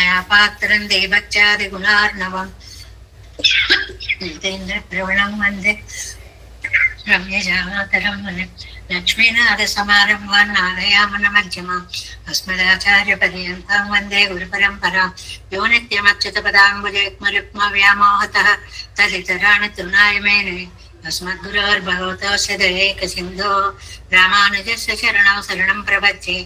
దయాపాత్రం దేవచ్చాది గుణార్ణవం ప్రవణం వందే రమ్యజామాతరం లక్ష్మీనాథ సమారంభాన్ నాదయామన మధ్యమా అస్మదాచార్య పర్యంతం వందే గురు పరంపరా యో నిత్యమచ్యుత పదాంబుజయుగ్మ వ్యామోహతః తదితరాణి తృణాయమేనే अस्मद्गुरोर्भगवतोऽस्य दयैकसिन्धो रामानुजस्य चरणौ शरणं प्रपद्ये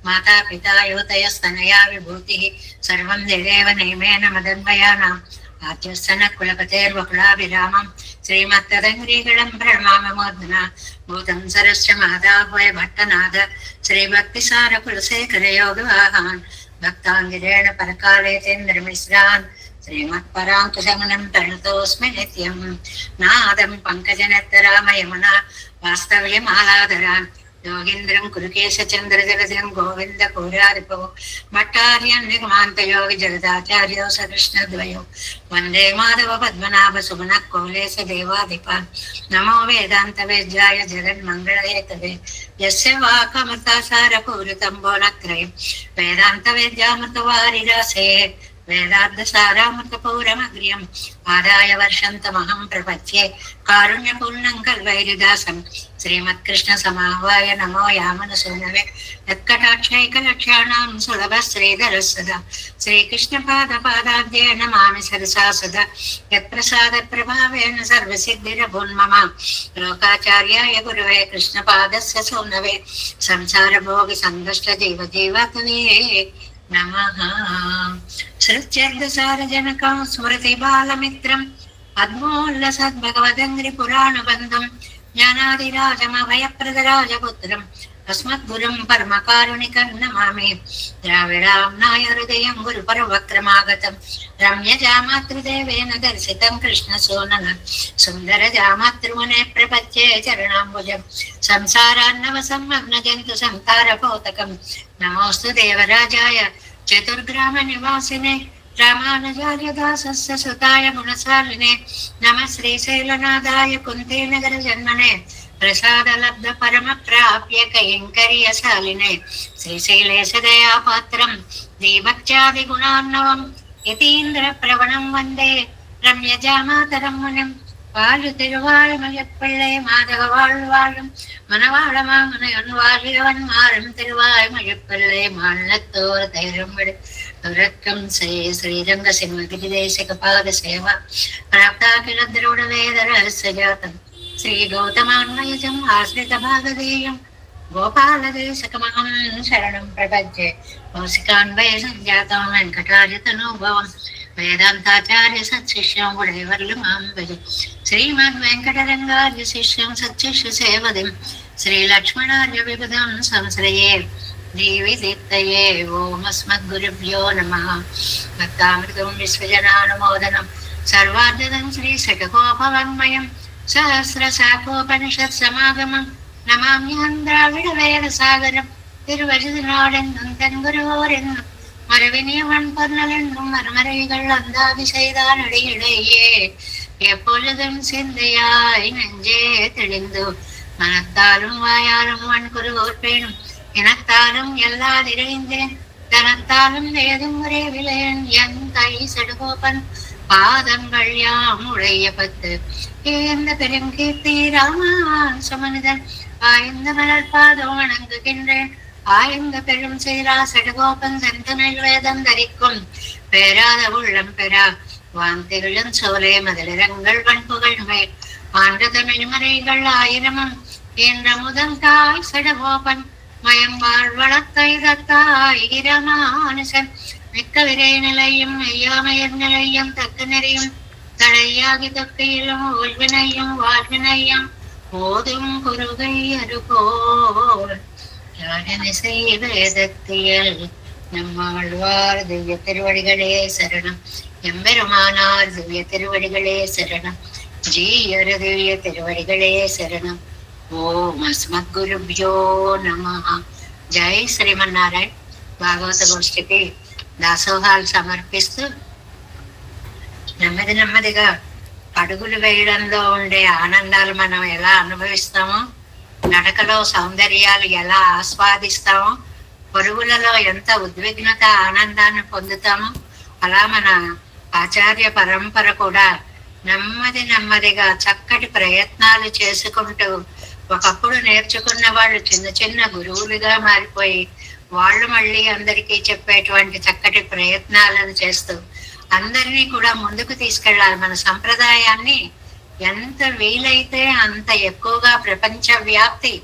माता पिता युवतयस्तनया विभूतिः सर्वं देदेव नियमेन मदन्वयानाम् आद्यस्य न कुलपतेर्वकुलाभिरामं श्रीमत्तदङ्ग्रीगणं प्रणमामि मूर्धना भूतं सरश्च मादाभय भट्टनाथ श्रीभक्तिसारकुलशेखरयोगिवाहान् भक्ताङ्गिरेण परकालेतेन्द्रमिश्रान् श्रीमत्पराङ्कुशमनं प्रणतोऽस्मि नित्यं नादं पङ्कजनेत्ररामयमुना वास्तव्यमालाधरान् योगीन्द्रं कुरुकेशचन्द्रजलधिं गोविन्दकोरारिपो भट्टार्यं निगमान्तयोगि जगदाचार्यो सकृष्णद्वयो वन्दे माधव पद्मनाभ सुमनः कोलेश देवाधिपान् नमो वेदान्तवेद्याय जगन्मङ्गलहेतवे यस्य वाक्मृतासारपूरितं भुवनत्रयं वेदान्तवेद्यामृतवारिरासे वेदार्थसारामृतपौरमग्र्यम् आदाय वर्षन्तमहं प्रपद्ये कारुण्यपूर्णं कल्वैरिदासं श्रीमत्कृष्णसमाह्वाय नमो यामनसूनवे यत्कटाक्षैकलक्ष्याणां सुलभश्रीधरः सदा श्रीकृष्णपादपादाब्जे नमामि सरसा सदा यत्प्रसादप्रभावेन सर्वसिद्धिरभून्मम लोकाचार्याय गुरवे कृष्णपादस्य सूनवे संसारभोगिसङ्गष्टजीवजीवतवे नमः। श्रुत्यर्धसारजनकं स्मृतिबालमित्रम् अद्मोल्लसद्भगवदङ्घ्रिपुराणबन्धं ज्ञानादिराजमभयप्रदराजपुत्रम् अस्मद्गुरुं परमकारुणिकं नमामि। द्राविडाम्नाय हृदयं गुरुपरवक्रमागतं रम्यजामातृदेवेन दर्शितं कृष्णसूनन सुन्दरजामातृमुने प्रपद्ये चरणाम्बुजं संसारान्नवसंमग्नजन्तु संतारपोतकं नमोऽस्तु देवराजाय चतुर्ग्रामनिवासिने रामानुजार्यदासस्य सुताय गुणशालिने नमः श्रीशैलनाथाय कुन्तीनगरजन्मने प्रसादलब्ध परमप्राप्य कैङ्कर्यशालिने श्रीशैलेशदयापात्रं दीभक्त्यादिगुणार्णवं यतीन्द्रप्रवणं वन्दे रम्यजामातरं मुनिं वाळुतिरुवाळ्मयप्पिळ्ळै माधववाळ्वाळुं मनवाळमामनयन्वाळियवन्मारं तिरुवाळ्मयप्पिळ्ळै माळ्ळत्तोर धैर्यं विडि तुरक्कं श्रीरङ्गसिंहगिरिदेशकपादसेवा प्राप्ताखिलद्रोढवेदरहस्यजातं श्रीगौतमान्वयजम् आश्रितभागधेयं गोपालदेशकमहं शरणं प्रपद्ये कौशिकान्वयसञ्जातं वेङ्कटार्यतनोभवं वेदान्ताचार्य सत्शिष्यं गुणैवर्लमां भजे श्रीमद्वेङ्कटरङ्गार्य शिष्यं सत्शिष्यसेवदिं श्रीलक्ष्मणार्य विबुधं संश्रये देवी दीप्तये ओम् अस्मद्गुरुभ्यो नमः। भक्तामृतं विश्वजनानुमोदनं सर्वार्धनं श्रीशतकोपवाङ्मयं सहस्रशाखोपनिषत् समागमं नमाम्यहं द्राविडवेदसागरं तिरुवरुतिनाडेन्नुं तेन्गुरुवोरेन्नुं மரவினியவன் பொருளென்னும் மறுமறைகள் அந்தாதி செய்தானடியிடையே எப்பொழுதும் சிந்தையாய் நெஞ்சே தெளிந்து மனத்தாலும் வாயாலும் வன்குரு ஓர்பேனும் இனத்தாலும் எல்லாதிரைந்தேன் தனத்தாலும் ஏதும் உரைவிலேன் என் தை செடுகோப்பன் பாதங்கள் யாம் உடைய பத்து ஏந்த பெரும் கீர்த்தி ராமான் சுமனிதன் ஆய்ந்த மலர் பாதம் வணங்குகின்றேன் ஆய்ந்த பெரும் சீரா செடுகோப்பன் செந்தமிழ் வேதம் தரிக்கும் பேராத உள்ளம் பெறா வாந்திருளும் சோலை மதிலிரங்கள் வன்புகள் மேல் ஆண்ட தமிழ் மறைகள் ஆயிரமும் என்ற முதல் தாய் செடுகோப்பன் மயம் வாழ்வளத்தை தத்தாய் இரமானுசன் மிக்க விரை நிலையும் மெய்யாமையர் நிலையும் தக்க நெறியும் தடையாகி தொக்கையிலும் உள்வினையும் வாழ்வினையும் போதும் குருகை அருகோல் வேதத்தியல் நம்மாழ்வார் திவ்ய திருவடிகளே சரணம் எம்பெருமானார் திவ்ய திருவடிகளே சரணம் ஜீயரு திவ்ய திருவடிகளே சரணம் ఓం అస్మద్గురుభ్యో నమః. జై శ్రీమన్నారాయణ. భాగవత గోష్ఠికి దాసోహాలు సమర్పిస్తూ నెమ్మదిగా అడుగులు వేయడంలో ఉండే ఆనందాలు మనం ఎలా అనుభవిస్తామో, నడకలో సౌందర్యాలు ఎలా ఆస్వాదిస్తామో, పరుగులలో ఎంత ఉద్విగ్నత ఆనందాన్ని పొందుతామో, అలా మన ఆచార్య పరంపర కూడా నెమ్మది నెమ్మదిగా చక్కటి ప్రయత్నాలు చేసుకుంటూ ఒకప్పుడు నేర్చుకున్న వాళ్ళు చిన్న చిన్న గురువులుగా మారిపోయి వాళ్ళు మళ్ళీ అందరికీ చెప్పేటువంటి చక్కటి ప్రయత్నాలను చేస్తూ అందరినీ కూడా ముందుకు తీసుకెళ్ళాలి. మన సంప్రదాయాన్ని ఎంత వీలైతే అంత ఎక్కువగా ప్రపంచ వ్యాప్తి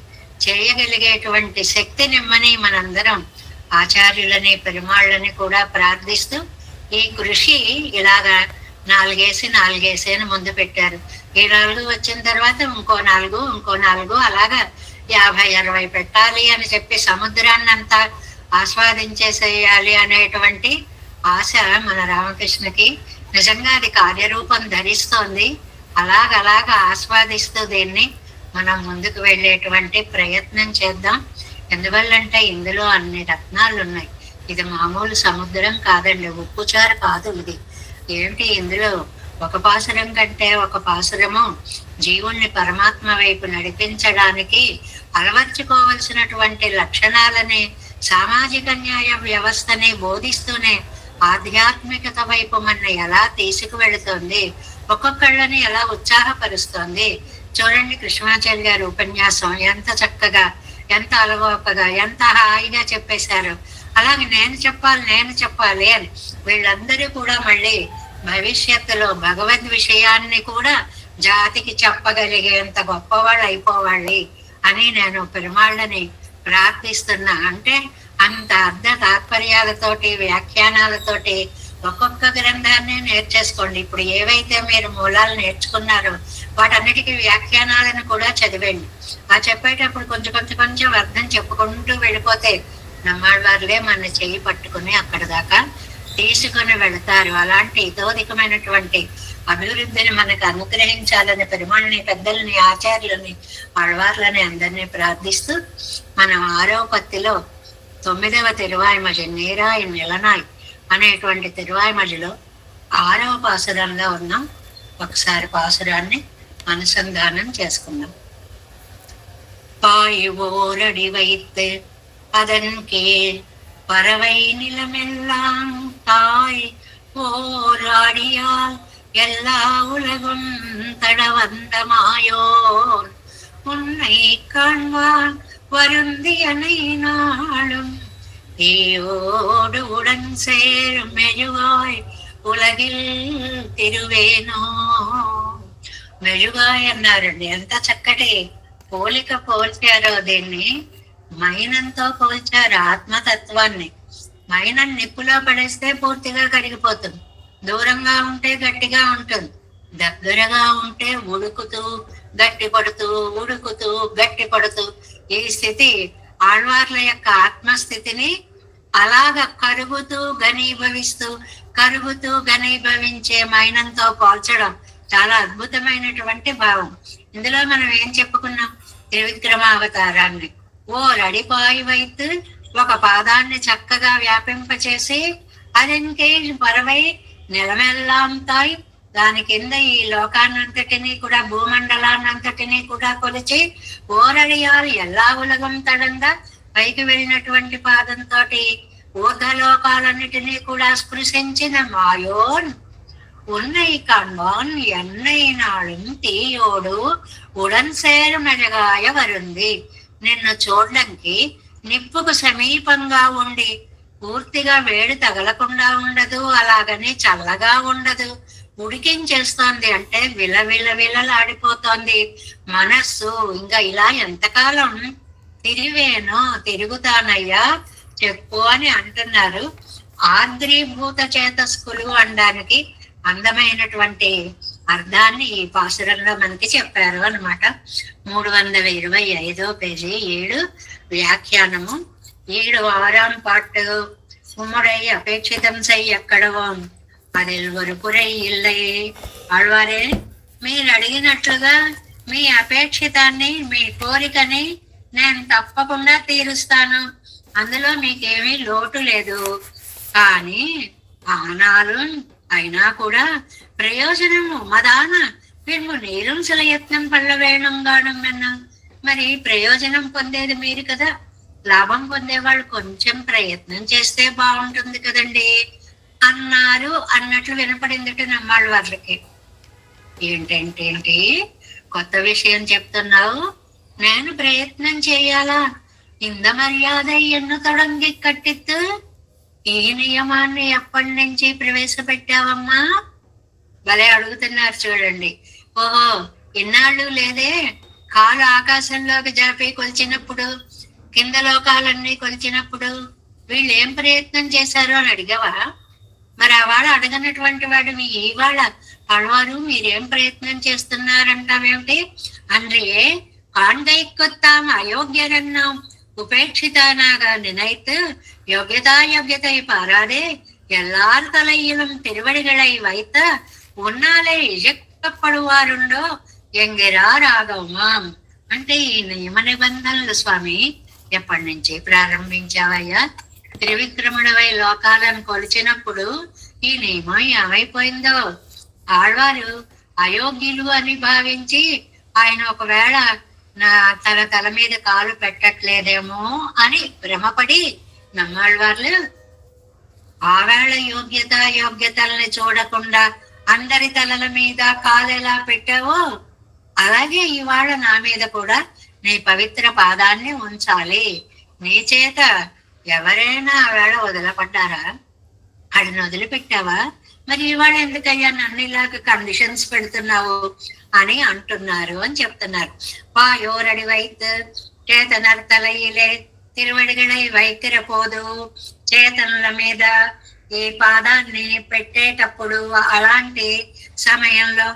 చేయగలిగేటువంటి శక్తి నిమ్మని మనందరం ఆచార్యులని పెరుమాళ్ళని కూడా ప్రార్థిస్తూ ఈ కృషి ఇలాగా నాలుగేసి అని ముందు పెట్టారు. ఈ 4 వచ్చిన తర్వాత ఇంకో 4 అలాగా 50-60 పెట్టాలి అని చెప్పి సముద్రాన్ని అంతా ఆస్వాదించేసేయాలి అనేటువంటి ఆశ మన రామకృష్ణకి నిజంగా అది కార్యరూపం ధరిస్తోంది. అలాగ ఆస్వాదిస్తూ దీన్ని మనం ముందుకు వెళ్ళేటువంటి ప్రయత్నం చేద్దాం. ఎందువల్లంటే ఇందులో అన్ని రత్నాలు ఉన్నాయి. ఇది మామూలు సముద్రం కాదండి, ఉప్పుచారు కాదు. ఇది ఏమిటి, ఇందులో ఒక పాసురం కంటే ఒక పాసురము జీవుణ్ణి పరమాత్మ వైపు నడిపించడానికి అలవర్చుకోవలసినటువంటి లక్షణాలని, సామాజిక న్యాయ వ్యవస్థని బోధిస్తూనే ఆధ్యాత్మికత వైపు మన ఎలా తీసుకువెళుతోంది, ఒక్కొక్కళ్ళని ఎలా ఉత్సాహపరుస్తోంది. చూడండి, కృష్ణాచార్య గారు ఉపన్యాసం ఎంత చక్కగా, ఎంత అలవోకగా, ఎంత హాయిగా చెప్పేశారు. అలాగే నేను చెప్పాలి అని వీళ్ళందరూ కూడా మళ్ళీ భవిష్యత్తులో భగవద్ విషయాన్ని కూడా జాతికి చెప్పగలిగేంత గొప్పవాళ్ళు అయిపోవాలి అని నేను పెరుమాళ్ళని ప్రార్థిస్తున్నా. అంటే అంత అర్థ తాత్పర్యాలతోటి, వ్యాఖ్యానాలతోటి ఒక్కొక్క గ్రంథాన్ని నేర్చేసుకోండి. ఇప్పుడు ఏవైతే మీరు మూలాలు నేర్చుకున్నారో వాటన్నిటికీ వ్యాఖ్యానాలను కూడా చదివండి. ఆ చెప్పేటప్పుడు కొంచెం అర్థం చెప్పుకుంటూ వెళ్ళిపోతే నమ్మాళ్ళవారులే మన చెయ్యి పట్టుకుని అక్కడ దాకా తీసుకుని వెళతారు. అలాంటి ఇతోధికమైనటువంటి అభివృద్ధిని మనకు అనుగ్రహించాలని పెరుమాళ్ళని, పెద్దలని, ఆచార్యులని, ఆళ్వార్లని అందరినీ ప్రార్థిస్తూ మనం 6వ పత్తిలో 9వ తిరువాయిమజి నీరాయి నిలనాయి అనేటువంటి తిరువాయిమజిలో 6వ పాసురంలో ఉన్నాం. ఒకసారి పాసురాన్ని అనుసంధానం చేసుకుందాం. பாய் ஓரடி வைத்து அதன் கீழ் பறவை நிலமெல்லாம் தாய் ஓராடியால் எல்லா உலகும் தட வந்த மாயோன் உன்னை காண்பான் வருந்தியனை நாளும் ஏயோடு உடன் சேரும் மெழுகாய் ఉలగిల్ తిరువేనో. మెഴുగాయ్ అన్నారండి. ఎంత చక్కటి పోలిక పోల్చారో. దీన్ని మైనంతో పోల్చారు, ఆత్మతత్వాన్ని. మైనం నిప్పులో పడేస్తే పూర్తిగా కరిగిపోతుంది, దూరంగా ఉంటే గట్టిగా ఉంటుంది, దగ్గరగా ఉంటే ఉడుకుతూ గట్టి పడుతూ ఉడుకుతూ గట్టి పడుతూ. ఈ స్థితి ఆళ్వార్ల యొక్క ఆత్మస్థితిని అలాగ కరుగుతూ ఘనీభవించే మైనంతో పోల్చడం చాలా అద్భుతమైనటువంటి భావం. ఇందులో మనం ఏం చెప్పుకున్నాం? త్రివిక్రమావతారాన్ని ఓ రడిపాయి వైతు ఒక పాదాన్ని చక్కగా వ్యాపింపచేసి అదెంకే పరవై నిలమెల్లాం తాయి, దాని కింద ఈ లోకాన్నంతటినీ కూడా, భూమండలాన్నంతటినీ కూడా కొలిచి ఓరడియాలు ఎలా ఉలగం తడంగా పైకి వెళ్ళినటువంటి పాదంతో ఊర్ధలోకాలన్నిటినీ కూడా స్పృశించిన మాయోన్ ఉన్నై కాన్వాన్ ఎన్నై నాళం తీయోడు ఉడన్ సేరు మెజగాయ వరుంది. నిన్ను చూడడానికి నిప్పుకు సమీపంగా ఉండి పూర్తిగా వేడి తగలకుండా ఉండదు, అలాగని చల్లగా ఉండదు, ఉడికించేస్తోంది. అంటే విలవిలలాడిపోతోంది మనస్సు. ఇంకా ఇలా ఎంతకాలం తిరుగుతానయ్యా చెప్పు అని అంటున్నారు. ఆద్రీభూత చేతస్కులు అనడానికి అందమైనటువంటి అర్థాన్ని ఈ పాసురంలో మనకి చెప్పారు అన్నమాట. 325 పేజీ 7 వ్యాఖ్యానము. 7 பாட்டு உம்முடைய அபேட்சிதம் செய் ఎక్కడவோம் அதில் ஒரு குறை இல்லை. ఆళ్వారే, మీరు అడిగినట్లుగా మీ అపేక్షితాన్ని, మీ కోరికని నేను తప్పకుండా తీరుస్తాను, అందులో మీకేమీ లోటు లేదు. కానీ ఆనాలు అయినా కూడా ప్రయోజనము మదాన పిన్ను నీరుం యత్నం పళ్ళ వేణం గానం అన్నా. మరి ప్రయోజనం పొందేది మీరు కదా, లాభం పొందేవాళ్ళు కొంచెం ప్రయత్నం చేస్తే బాగుంటుంది కదండి. అన్నారు అన్నట్లు వినపడిందిట నమ్మాళ్ళ వాళ్ళకి. ఏంటేంటేంటి కొత్త విషయం చెప్తున్నావు? నేను ప్రయత్నం చేయాలా? ఇంద మర్యాద ఎన్ను తొడంగి కట్టిత్తు. ఈ నియమాన్ని ఎప్పటి నుంచి ప్రవేశపెట్టావమ్మా? భలే అడుగుతున్నారు చూడండి. ఓహో, ఇన్నాళ్ళు లేదే. కాలు ఆకాశంలోకి జాపి కొలిచినప్పుడు, కింద లోకాలన్నీ కొలిచినప్పుడు వీళ్ళు ఏం ప్రయత్నం చేశారు అని అడిగావా? మరి ఆ వాడు అడగనటువంటి వాడిని ఇవాళ పడవారు మీరేం ప్రయత్నం చేస్తున్నారంటావేమిటి? அன்றையே ஆண்டைக்குத்தாம் அயோக்கியரென்னாம் உபேட்சிதானாக நினைத்து யோகியதாயோக்கியத்தை பாராதே எல்லார் தலையிலும் திருவடிகளை வைத்த உன்னாலே ఇజక్కப்படுవారుండో ఎంగిరారాగవమాం. అంటే ఈ నియమ నిబంధనలు స్వామి ఎప్పటి నుంచి ప్రారంభించావయ్యా? త్రివిక్రముడవై లోకాలను కొలిచినప్పుడు ఈ నియమం ఏమైపోయిందో? ఆళ్వారు అయోగ్యులు అని భావించి ఆయన ఒకవేళ తన తల మీద కాలు పెట్టట్లేదేమో అని భ్రమపడి నమ్మాళ్వార్లు ఆవేళ యోగ్యతల్ని చూడకుండా అందరి తలల మీద కాలు ఎలా పెట్టావో అలాగే ఇవాళ నా మీద కూడా నీ పవిత్ర పాదాన్ని ఉంచాలి. నీ చేత ఎవరైనా ఆవేళ వదిలపడ్డారా? ఆడిని వదిలిపెట్టావా? మరి ఇవాళ ఎందుకయ్యా నన్ను ఇలాగ కండిషన్స్ పెడుతున్నావు అని అంటున్నారు అని చెప్తున్నారు. పాయోరడి వైత్ చేతనర్ తలయిలే తిరువడిగడై వైఖర పోదు. చేతనుల మీద ఈ పాదాన్ని పెట్టేటప్పుడు అలాంటి సమయంలో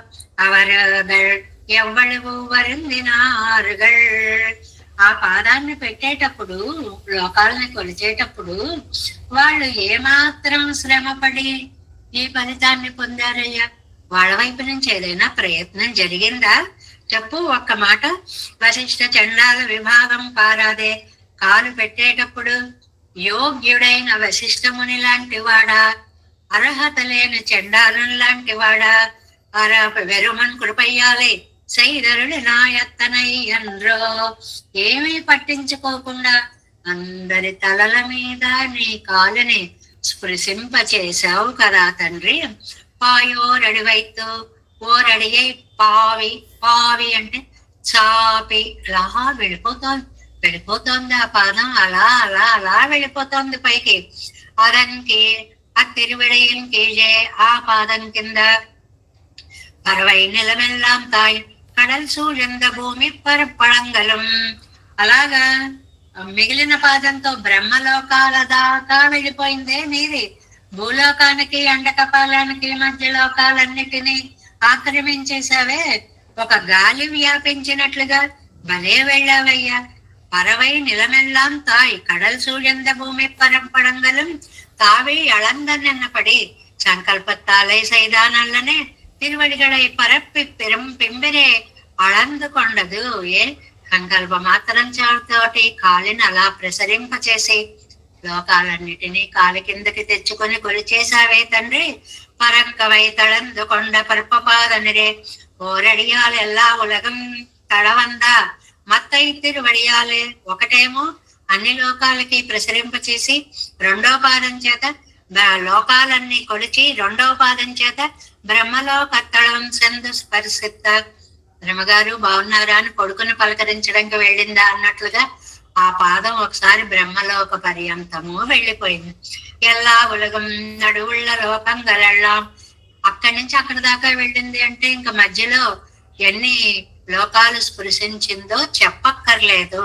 అవరగల్ ఎవ్వళవు వరిందినారుగల్. ఆ పాదాన్ని పెట్టేటప్పుడు, లోకాలని కొలిచేటప్పుడు వాళ్ళు ఏమాత్రం శ్రమపడి ఈ ఫలితాన్ని పొందారయ్యా? వాళ్ళ వైపు నుంచి ఏదైనా ప్రయత్నం జరిగిందా? చెప్పు ఒక్క మాట. వశిష్ఠ చండాల విభాగం పారాదే. కాలు పెట్టేటప్పుడు యోగ్యుడైన వశిష్ఠముని లాంటి వాడా, అర్హత లేని చండాలం లాంటి వాడా? వెరుమన్ కృపయ్యాలి సైదరుడి నాయత్తనై ఎండ్రో. ఏమీ పట్టించుకోకుండా అందరి తలల మీద నీ కాలుని స్పృశింప చేశావు కదా తండ్రి. పాయోరడివైతు ఓరడిగై పావి. పావి అంటే చాపి అలా వెళ్ళిపోతోంది ఆ పాదం. అలా అలా అలా వెళ్ళిపోతోంది పైకి. అదనికి ఆ తిరువిడయం కీజే ఆ పాదం కింద పరవై నిలమెల్లాం తాయ్ కడల్ సూర్యంద భూమి పరపళంగలం. అలాగా మిగిలిన పాదంతో బ్రహ్మలోకాల దాకా వెళ్ళిపోయిందే నీది. భూలోకానికి అండకపాలానికి మధ్య లోకాలన్నిటినీ ఆక్రమించేశావే. ఒక గాలి వ్యాపించినట్లుగా భలే వెళ్ళావయ్యా. பறவை நிலமெல்லாம் தாய் கடல் சூழ்ந்த பூமி பரம்படங்களும் தாவி அளந்தன் என்னபடி சங்கல்பத்தாலே செய்தான் அல்லனே திருவடிகளை பரப்பி பெரும் பிம்பிரே அளந்து கொண்டదు. ఏ సంకల్ప మాత్రం తోటి కాలిని అలా ప్రసరింపచేసి లోకాలన్నిటినీ కాలి కిందకి తెచ్చుకొని కొలిచేశావే తండ్రి. పరక్కవై తళందు కొండ పరపపాదనిరే ఓరడియాలు ఎల్లా ఉలగం తడవందా మత్తై తిరువడియాలే. ఒకటేమో అన్ని లోకాలకి ప్రసరింపచేసి రెండో పాదం చేత లోకాలన్నీ కొలిచి రెండో పాదం చేత బ్రహ్మలో కత్తళం సందు స్పర్శిత. బ్రహ్మగారు బాగున్నారా అని కొడుకుని పలకరించడానికి వెళ్ళిందా అన్నట్లుగా ఆ పాదం ఒకసారి బ్రహ్మలోక పర్యంతము వెళ్ళిపోయింది. ఎల్లా ఉలగం నడువుళ్ళ లోకం గలళ్ళాం. అక్కడి నుంచి అక్కడి దాకా వెళ్ళింది అంటే ఇంకా మధ్యలో ఎన్ని లోకాలు స్పృశించిందో చెప్పక్కర్లేదు.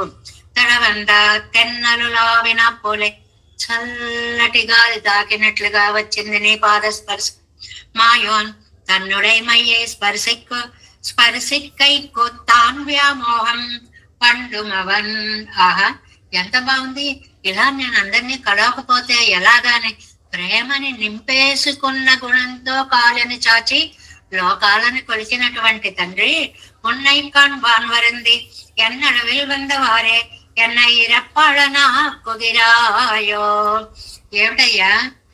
తడవంద తెన్నలు లావిన పోలే చల్లటి గాలి తాకినట్లుగా వచ్చింది నీ పాద స్పర్శ. మాయోన్ తన్నుడై మయ్యే స్పర్శిక్కైకు తాన్ వ్యామోహం పండుమవన్. ఆహా ఎంత బాగుంది. ఇలా నేను అందరినీ కలవకపోతే ఎలాగాని ప్రేమని నింపేసుకున్న గుణంతో కాలని చాచి లోకాలను కొలిచినటువంటి తండ్రి ఉన్నైకాన్ బాన్వరింది ఎన్నడవిల్ వందవారే ఎన్న ఇరప్పాళనా కుదిరాయో. ఏమిటయ్యా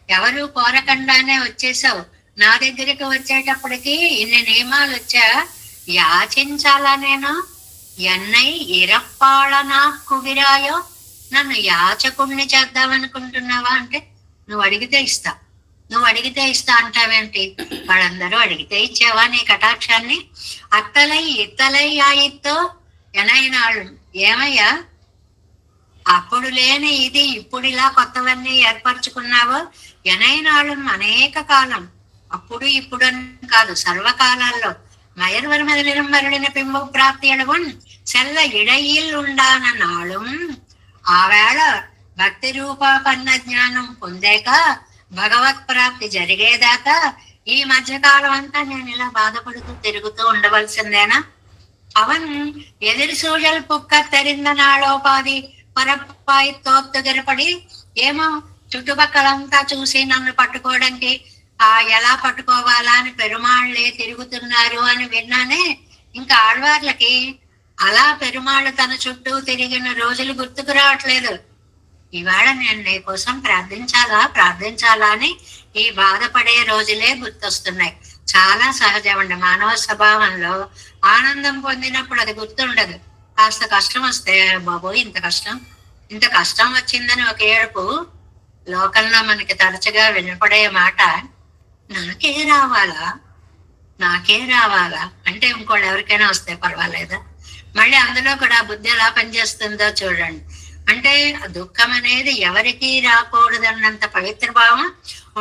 ఎవరు కోరకుండానే వచ్చేసావు. నా దగ్గరికి వచ్చేటప్పటికి ఇన్ని నియమాలు వచ్చా యాచించాలా నేను? ఎన్నై ఇరప్పాళనా కుగిరాయో. నన్ను యాచకుణ్ణి చేద్దామనుకుంటున్నావా అంటే నువ్వు అడిగితే ఇస్తా, నువ్వు అడిగితే ఇస్తా అంటావేంటి? వాళ్ళందరూ అడిగితే ఇచ్చేవా నీ కటాక్షాన్ని? అత్తలై ఇత్తలై ఆయిత్తో ఎనైనాళ్ళు. ఏమయ్యా, అప్పుడు లేని ఇది ఇప్పుడు ఇలా కొత్తవన్నీ ఏర్పరచుకున్నావు. ఎనైనాళ్ళు అనేక కాలం, అప్పుడు ఇప్పుడు అని కాదు, సర్వకాలాల్లో மயர்வர்மதிலும் வருடின பிம்பு பிராப்தியளவும் செல்ல இடையில் உண்டான నాళం ఆవేళ భక్తి రూపపన్న జ్ఞానం పొందాక భగవత్ ప్రాప్తి జరిగేదాకా ఈ మధ్యకాలం అంతా నేను ఇలా బాధపడుతూ తిరుగుతూ ఉండవలసిందేనా? అవన్ ఎదిరి సూழல் పుక్క తెరింద నాళోపాధి పరపాయి తోత్తుగరపడి ఏమో చుట్టుపక్కలంతా చూసి నన్ను పట్టుకోవడానికి ఎలా పట్టుకోవాలా అని పెరుమాళ్ళే తిరుగుతున్నారు అని విన్నానే. ఇంకా ఆళ్వార్లకి అలా పెరుమాళ్ళు తన చుట్టూ తిరిగిన రోజులు గుర్తుకు రావట్లేదు. ఇవాళ నేను నీ కోసం ప్రార్థించాలా అని ఈ బాధపడే రోజులే గుర్తొస్తున్నాయి. చాలా సహజమండి మానవ స్వభావంలో. ఆనందం పొందినప్పుడు అది గుర్తుండదు. కాస్త కష్టం వస్తే బాబోయ్ ఇంత కష్టం వచ్చిందని ఒక ఏడుపు లోకంలో మనకి తరచుగా వినపడే మాట. నాకే రావాలా అంటే ఇంకోళ్ళు ఎవరికైనా వస్తే పర్వాలేదా? మళ్ళీ అందులో కూడా బుద్ధి ఎలా పనిచేస్తుందో చూడండి. అంటే దుఃఖం అనేది ఎవరికి రాకూడదన్నంత పవిత్ర భావం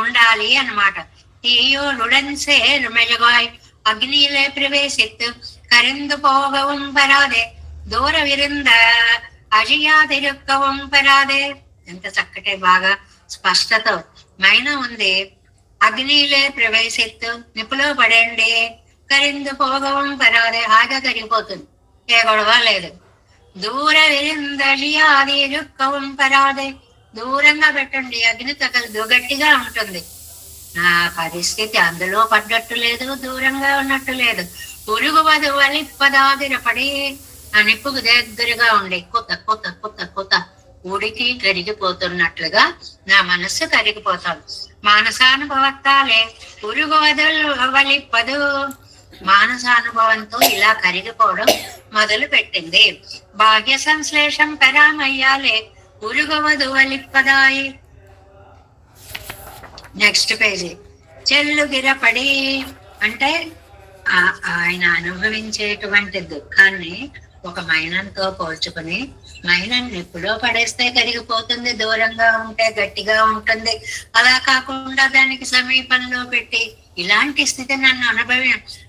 ఉండాలి అన్నమాట. ఈయోలుడన్సే మెజగాయ్ అగ్నిలే ప్రవేశిత్తు కరిందు పోగవం పరాదే దూర విరింద అజియాదిరుక్కవం పరాదే. ఎంత చక్కటి బాగా స్పష్టతో మైన ఉంది. అగ్నిలే ప్రవేశిత్తు నిప్పులో పడండి, కరిందు పోగవం పరాదే హాయిగా కరిగిపోతుంది, ఏ గొడవ లేదు. దూర విరిందజియాది రుక్కవం పరాదే దూరంగా పెట్టండి, అగ్ని తగలదు, గట్టిగా ఉంటుంది. నా పరిస్థితి అందులో పడ్డట్టు లేదు, దూరంగా ఉన్నట్టు లేదు. పురుగు వధువలి పదాదిరపడి ఆ నిప్పుకు దగ్గరగా ఉండి కొత్త ఉడికి కరిగిపోతున్నట్లుగా నా మనస్సు కరిగిపోతాను. మానసానుభవత్తాలే పురుగు వలిపదు. మానసానుభవంతో ఇలా కరిగిపోవడం మొదలు పెట్టింది. బాహ్య సంశ్లేషం పరామయ్యాలే పురుగవదు వలిపదాయి. Next page. చెల్లు గిరపడి అంటే ఆయన అనుభవించేటువంటి దుఃఖాన్ని ఒక మైనంతో పోల్చుకుని, మైనం నిప్పులో పడేస్తే కరిగిపోతుంది, దూరంగా ఉంటే గట్టిగా ఉంటుంది. అలా కాకుండా దానికి సమీపంలో పెట్టి ఇలాంటి స్థితి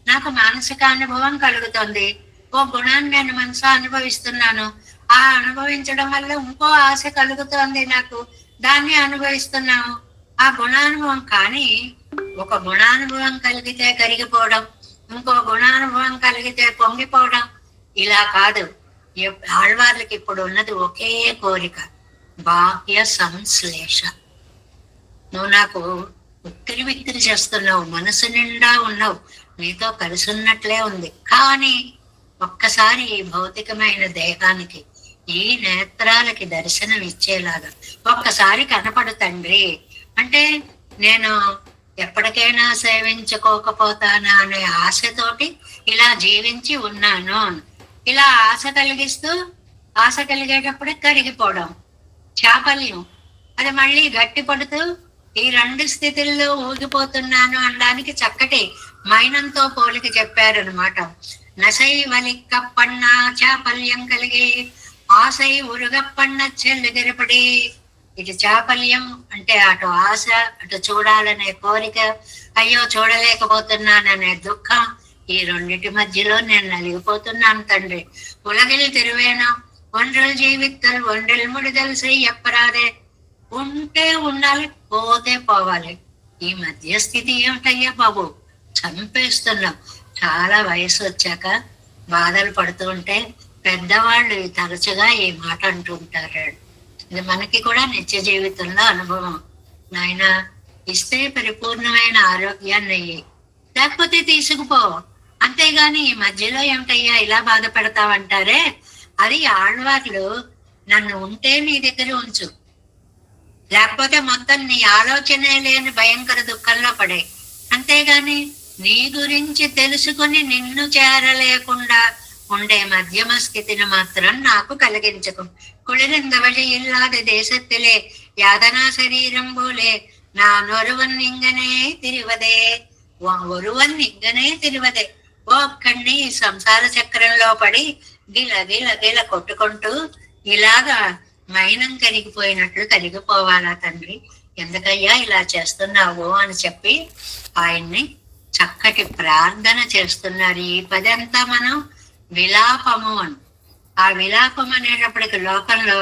నాకు మానసిక అనుభవం కలుగుతుంది. ఓ గుణాన్ని నేను మనసు అనుభవిస్తున్నాను. ఆ అనుభవించడం వల్ల ఇంకో ఆశ కలుగుతోంది నాకు, దాన్ని అనుభవిస్తున్నాము. ఆ గుణానుభవం కానీ ఒక గుణానుభవం కలిగితే కరిగిపోవడం, ఇంకో గుణానుభవం కలిగితే పొంగిపోవడం ఇలా కాదు. ఆళ్వార్లకి ఇప్పుడు ఉన్నది ఒకే కోరిక, బాహ్య సంశ్లేష. నువ్వు నాకు ఉక్కిరి చేస్తున్నావు, మనసు నిండా ఉన్నావు, నీతో కలిసి ఉన్నట్లే ఉంది. కానీ ఒక్కసారి ఈ భౌతికమైన దేహానికి, ఈ నేత్రాలకి దర్శనం ఇచ్చేలాగా ఒక్కసారి కనపడు తండ్రి. అంటే నేను ఎప్పటికైనా సేవించుకోకపోతానా అనే ఆశతోటి ఇలా జీవించి ఉన్నాను. ఇలా ఆశ కలిగేటప్పుడే కరిగిపోవడం, చాపల్యం. అది మళ్ళీ గట్టి పడుతూ ఈ రెండు స్థితుల్లో ఊగిపోతున్నాను అనడానికి చక్కటి మైనంతో పోలిక చెప్పారనమాట. నసై వలిక్కప్పన్న చాపల్యం కలిగి ఆశై ఉరుగప్పన్న చెల్లుగిరపడి. ఇటు చాపల్యం అంటే అటు ఆశ, అటు చూడాలనే కోరిక, అయ్యో చూడలేకపోతున్నాననే దుఃఖం. ఈ రెండిటి మధ్యలో నేను నలిగిపోతున్నాను తండ్రి. ఉలగిల్ తిరువేనా ఒండ్రల్ జీవితల్ ఒండ్రల్ ముడిదల్ ఎప్పరాదే. ఉంటే ఉండాలి, పోతే పోవాలి. ఈ మధ్యస్థితి ఏమిటయ్యా బాబు, చంపేస్తున్నాం. చాలా వయసు వచ్చాక బాధలు పడుతూ ఉంటే పెద్దవాళ్ళు తరచుగా ఈ మాట అంటుంటారు. ఇది మనకి కూడా నిత్య జీవితంలో అనుభవం. నాయన ఇస్తే పరిపూర్ణమైన ఆరోగ్యాన్ని అయ్యి, లేకపోతే తీసుకుపో. అంతేగాని ఈ మధ్యలో ఏమిటయ్యా ఇలా బాధపడతావంటారే, అది ఆళ్వార్లు నన్ను ఉంటే నీ దగ్గర ఉంచు, లేకపోతే మొత్తం నీ ఆలోచనే లేని భయంకర దుఃఖంలో పడే. అంతేగాని నీ గురించి తెలుసుకుని నిన్ను చేరలేకుండా ఉండే మధ్యమ స్థితిని మాత్రం నాకు కలిగించకు. కుళిరిందవళి ఇల్లాది దేశత్తిలే యాదనా శరీరం పోలే நான் ஒருவன் இங்கனே తిరువదే ఒరువన్ ఇంగనే తిరువదే ఒక్కడిని ఈ సంసార చక్రంలో పడి గిల గిల గిల కొట్టుకుంటూ ఇలాగా మైనం కరిగిపోయినట్లు కరిగిపోవాలా తండ్రి, ఎందుకయ్యా ఇలా చేస్తున్నావు అని చెప్పి ఆయన్ని చక్కటి ప్రార్థన చేస్తున్నారు. ఈ పది అంతా మనం విలాపము అని. ఆ విలాపం అనేటప్పటికి లోకంలో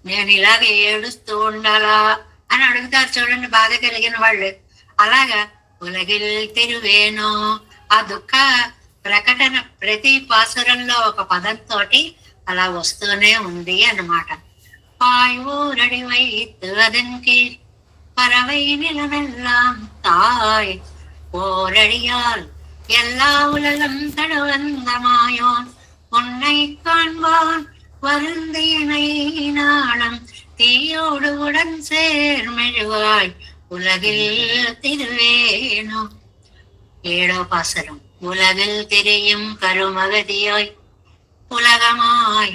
నేను ఇలాగ ఏడుస్తూ ఉండాలా అని అడుగుతారు చూడండి బాధ కలిగిన వాళ్ళు. అలాగా ఉలగిల్ తిరువేణు ఆ దుఃఖ ప్రకటన ప్రతి పాసురంలో ఒక పదంతో అలా వస్తూనే ఉంది అన్నమాట. పాయూరడి వైత్తు అదనికి పరవై నిలమెల్లాం తాయ్ ஓரடியால் எல்லா உலகம் தடவந்தமாயோன் உன்னை காண்பான் வருந்தினை நாளம் தீயோடு உடன் சேர்மெழுவாய் உலகில் திருவேணு. ஏழோ பாசரம். உலகில் திரியும் கருமகதியாய் உலகமாய்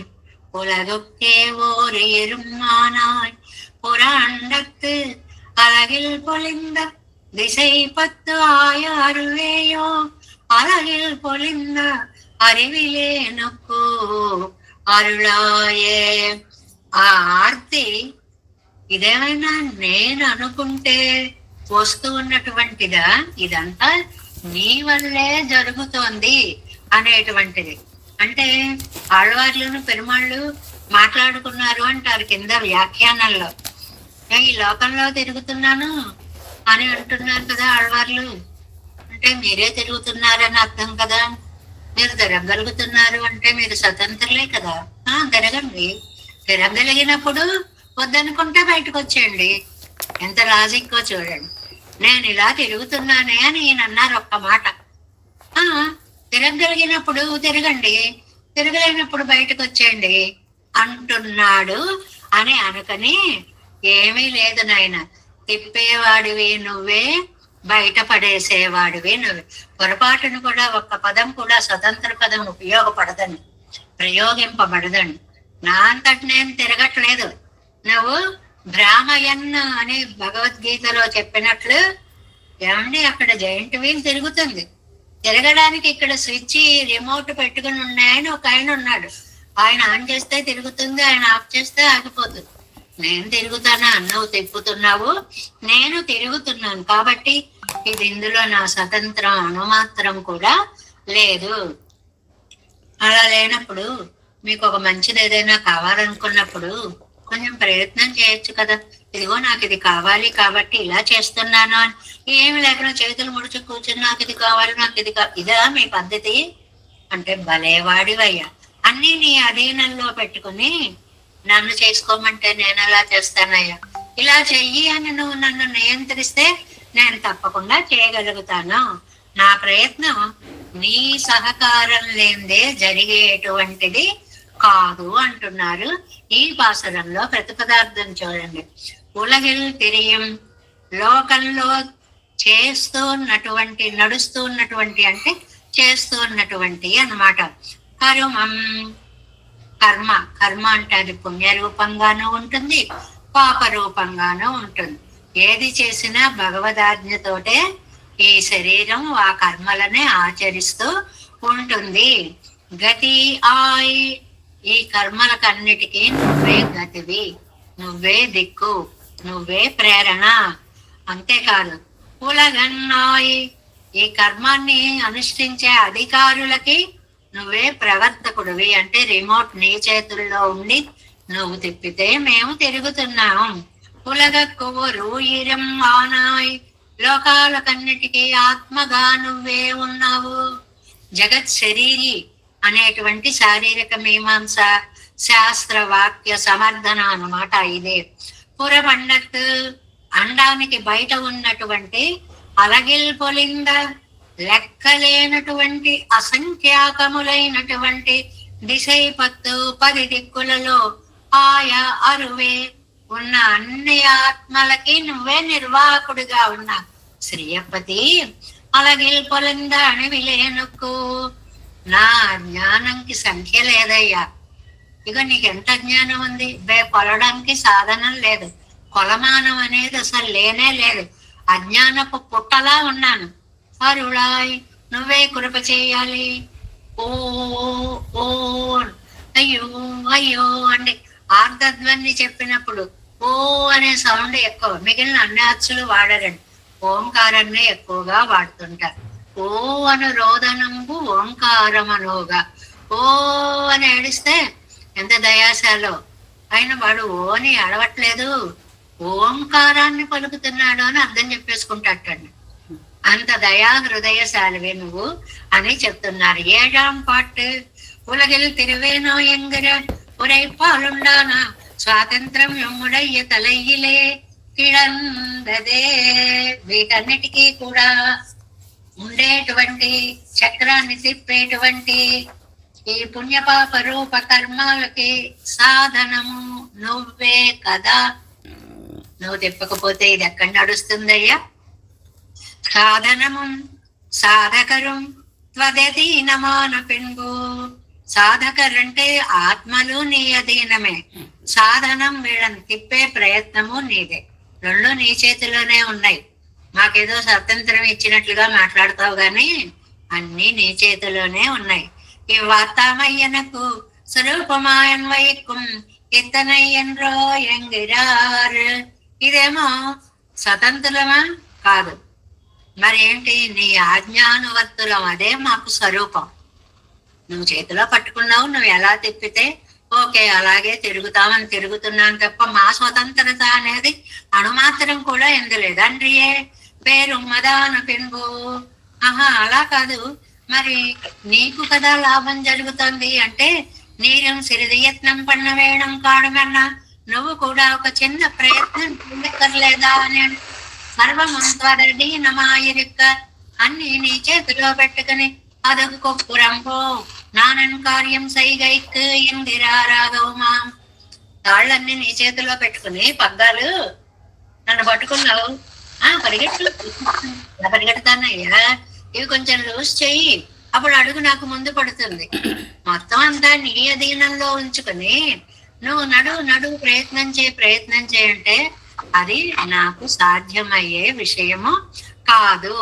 உலகுக்கே ஓர் எருமானாய் புறாண்டத்து அழகில் பொழிந்த திசை 10 ஆய அருவேயோ அழகில் பொழிந்த அறிவிலே నొక్కు అరుళాయే. ఆ ఆర్తి ఇదేమైనా నేను అనుకుంటే వస్తూ ఉన్నటువంటిదా, ఇదంతా నీ వల్లే జరుగుతోంది అనేటువంటిది. అంటే ఆళ్వార్లును పెరుమాళ్ళు మాట్లాడుకున్నారు అంటారు కింద వ్యాఖ్యానంలో. ఈ లోకంలో తిరుగుతున్నాను అని అంటున్నారు కదా ఆళ్వార్లు, అంటే మీరే తిరుగుతున్నారని అర్థం కదా. మీరు తిరగలుగుతున్నారు అంటే మీరు స్వతంత్రులే కదా. తిరగండి, తిరగలిగినప్పుడు వద్దనుకుంటే బయటకు వచ్చేయండి. ఎంత లాజిక్కో చూడండి. నేను ఇలా తిరుగుతున్నానే అని ఈయన అన్నారు ఒక్క మాట. తిరగలిగినప్పుడు తిరగండి, తిరగలేనప్పుడు బయటకు వచ్చేయండి అంటున్నాడు అని అనుకని, ఏమీ లేదు నాయన, తిప్పేవాడివి నువ్వే, బయట పడేసేవాడివి నువ్వే. పొరపాటును కూడా ఒక్క పదం కూడా స్వతంత్ర పదం ఉపయోగపడదని, ప్రయోగింపబడదండి. నా అంతటి నేను తిరగట్లేదు. నువ్వు భ్రామయన్ అని భగవద్గీతలో చెప్పినట్లు ఏమండి, అక్కడ జైంట్ వీల్ తిరుగుతుంది. తిరగడానికి ఇక్కడ స్విచ్ రిమోట్ పెట్టుకుని ఉన్నాయని ఒక ఆయన ఉన్నాడు. ఆయన ఆన్ చేస్తే తిరుగుతుంది, ఆయన ఆఫ్ చేస్తే ఆగిపోతుంది. నేను తిరుగుతానా, నువ్వు తిప్పుతున్నావు, నేను తిరుగుతున్నాను. కాబట్టి ఇది ఇందులో నా స్వతంత్రం అణుమాత్రం కూడా లేదు. అలా లేనప్పుడు మీకు ఒక మంచిది ఏదైనా కావాలనుకున్నప్పుడు కొంచెం ప్రయత్నం చేయొచ్చు కదా. ఇదిగో నాకు ఇది కావాలి కాబట్టి ఇలా చేస్తున్నాను అని ఏమి లేకుండా చేతులు ముడుచు కూర్చొని నాకు ఇది కావాలి, నాకు ఇది ఇదా మీ పద్ధతి అంటే భలేవాడివయ్యా. అన్ని నీ అధీనంలో పెట్టుకుని నన్ను చేసుకోమంటే నేను ఎలా చేస్తానయ్యా, ఇలా చెయ్యి అని నువ్వు నన్ను నియంత్రిస్తే నేను తప్పకుండా చేయగలుగుతాను. నా ప్రయత్నం నీ సహకారం లేదే జరిగేటువంటిది కాదు అంటున్నారు. ఈ పాసురంలో ప్రతిపదార్థం చూడండి. ఉలగిల్ తిరియం, లోకంలో చేస్తూ ఉన్నటువంటి, నడుస్తూ ఉన్నటువంటి అంటే చేస్తూ ఉన్నటువంటి అన్నమాట. కరుమం, కర్మ, కర్మ అంటే అది పుణ్య రూపంగానూ ఉంటుంది, పాప రూపంగానూ ఉంటుంది. ఏది చేసినా భగవదాజ్ఞతోటే ఈ శరీరం ఆ కర్మలనే ఆచరిస్తూ ఉంటుంది. గతి ఆయ్, ఈ కర్మలకన్నిటికీ నువ్వే గతివి, నువ్వే దిక్కు, నువ్వే ప్రేరణ. అంతేకాదు ఉలగన్నాయి, ఈ కర్మాన్ని అనుష్ఠించే అధికారులకి నువ్వే ప్రవర్తకుడివి. అంటే రిమోట్ నీ చేతుల్లో ఉండి నువ్వు తిప్పితే మేము తిరుగుతున్నాం. ఉలగక్కువ రూయిరం ఆనాయ్, లోకాలకన్నిటికీ ఆత్మగా నువ్వే ఉన్నావు. జగత్ శరీరి అనేటువంటి శారీరక మీమాంస శాస్త్ర వాక్య సమర్థన అన్నమాట ఇదే. పురమండత్, అండానికి బయట ఉన్నటువంటి అలగిల్ పొలింద, లెక్కలేనటువంటి అసంఖ్యాకములైనటువంటి దిశై 10 దిక్కులలో ఆయా అరువే ఉన్న అన్ని ఆత్మలకి నువ్వే నిర్వాహకుడిగా ఉన్నా శ్రీయపతి. అలగిల్ పొలింద అణివిలేనుకు, నా జ్ఞానంకి సంఖ్య లేదయ్యా. ఇక నీకు ఎంత జ్ఞానం ఉంది, కొలడానికి సాధనం లేదు, కొలమానం అనేది అసలు లేనే లేదు. అజ్ఞానపు పుట్టలా ఉన్నాను. అరుళాయ్ నువ్వే కృప చేయాలి. ఓ ఓ అయ్యో అయ్యో అంటే ఆర్ధధ్వని చెప్పినప్పుడు ఓ అనే సౌండ్ ఎక్కువ, మిగిలిన అన్ని అచ్చులు వాడరండి, ఓంకారాన్ని ఎక్కువగా వాడుతుంటారు. ఓ అను రోదనంబు ఓంకారమనోగా. ఓ అని ఏడిస్తే ఎంత దయాశాలో ఆయన, వాడు ఓని అడవట్లేదు, ఓంకారాన్ని పలుకుతున్నాడు అని అర్థం చెప్పేసుకుంటాటండి. అంత దయా హృదయశాలివే నువ్వు అని చెప్తున్నారు. 7ஆம் பாட்டு. உலகில் திருவேனோ என்கிற உரைப்பாலுண்டான స్వాతంత్రం ఎమ్ముడయ్య తలయిలే కిడందదే. వీటన్నిటికీ కూడా ఉండేటువంటి చక్రాన్ని తిప్పేటువంటి ఈ పుణ్యపాప రూప కర్మాలకి సాధనము నువ్వే కదా. నువ్వు తిప్పకపోతే ఇది ఎక్కడ నడుస్తుందయ్యా? సాధనము సాధకరం త్వదీనమాన పెంగు. సాధకరంటే ఆత్మలు నీ అధీనమే, సాధనం వీళ్ళని తిప్పే ప్రయత్నము నీదే. రెండు నీ చేతిలోనే ఉన్నాయి. మాకేదో స్వతంత్రం ఇచ్చినట్లుగా మాట్లాడతావు గాని అన్ని నీ చేతిలోనే ఉన్నాయి. ఈ వార్తామయ్యనకు స్వరూపమాయన్ వైకుం ఇతనయ్యన్రో ఎంగిరారు. ఇదేమో స్వతంత్రమా కాదు, మరి ఏంటి? నీ ఆజ్ఞానువర్తులం, అదే మాకు స్వరూపం. నువ్వు చేతిలో పట్టుకున్నావు, నువ్వు ఎలా తిప్పితే ఓకే అలాగే తిరుగుతామని తిరుగుతున్నాను తప్ప మా స్వతంత్రత అనేది అణుమాత్రం కూడా ఎందులేదు. అండ్రియే పేరు మదాన పెంగు. ఆహా అలా కాదు, మరి నీకు కదా లాభం జరుగుతుంది అంటే నీరం సిరిదయత్నం పన్న వేయడం కాడమన్నా నువ్వు కూడా ఒక చిన్న ప్రయత్నం చేయక్కర్లేదా అని. సర్వమంత్వరడి నమాయిరిక్క, అన్ని నీ చేతిలో పెట్టుకుని అదొక కొప్పురంపో నానన్ కార్యం సైగైక్ ఇందిరా రాఘవమా. తాళ్ళన్నీ నీ చేతిలో పెట్టుకుని పగ్గాలు నన్ను పట్టుకున్నావు, పరిగెట్లు పరిగెడతానయ్యా, ఇవి కొంచెం లూజ్ చెయ్యి, అప్పుడు అడుగు నాకు ముందు పడుతుంది. మొత్తం అంతా నీ అధీనంలో ఉంచుకుని నువ్వు నడువు ప్రయత్నం చేయంటే అది నాకు సాధ్యమయ్యే విషయము కాదు.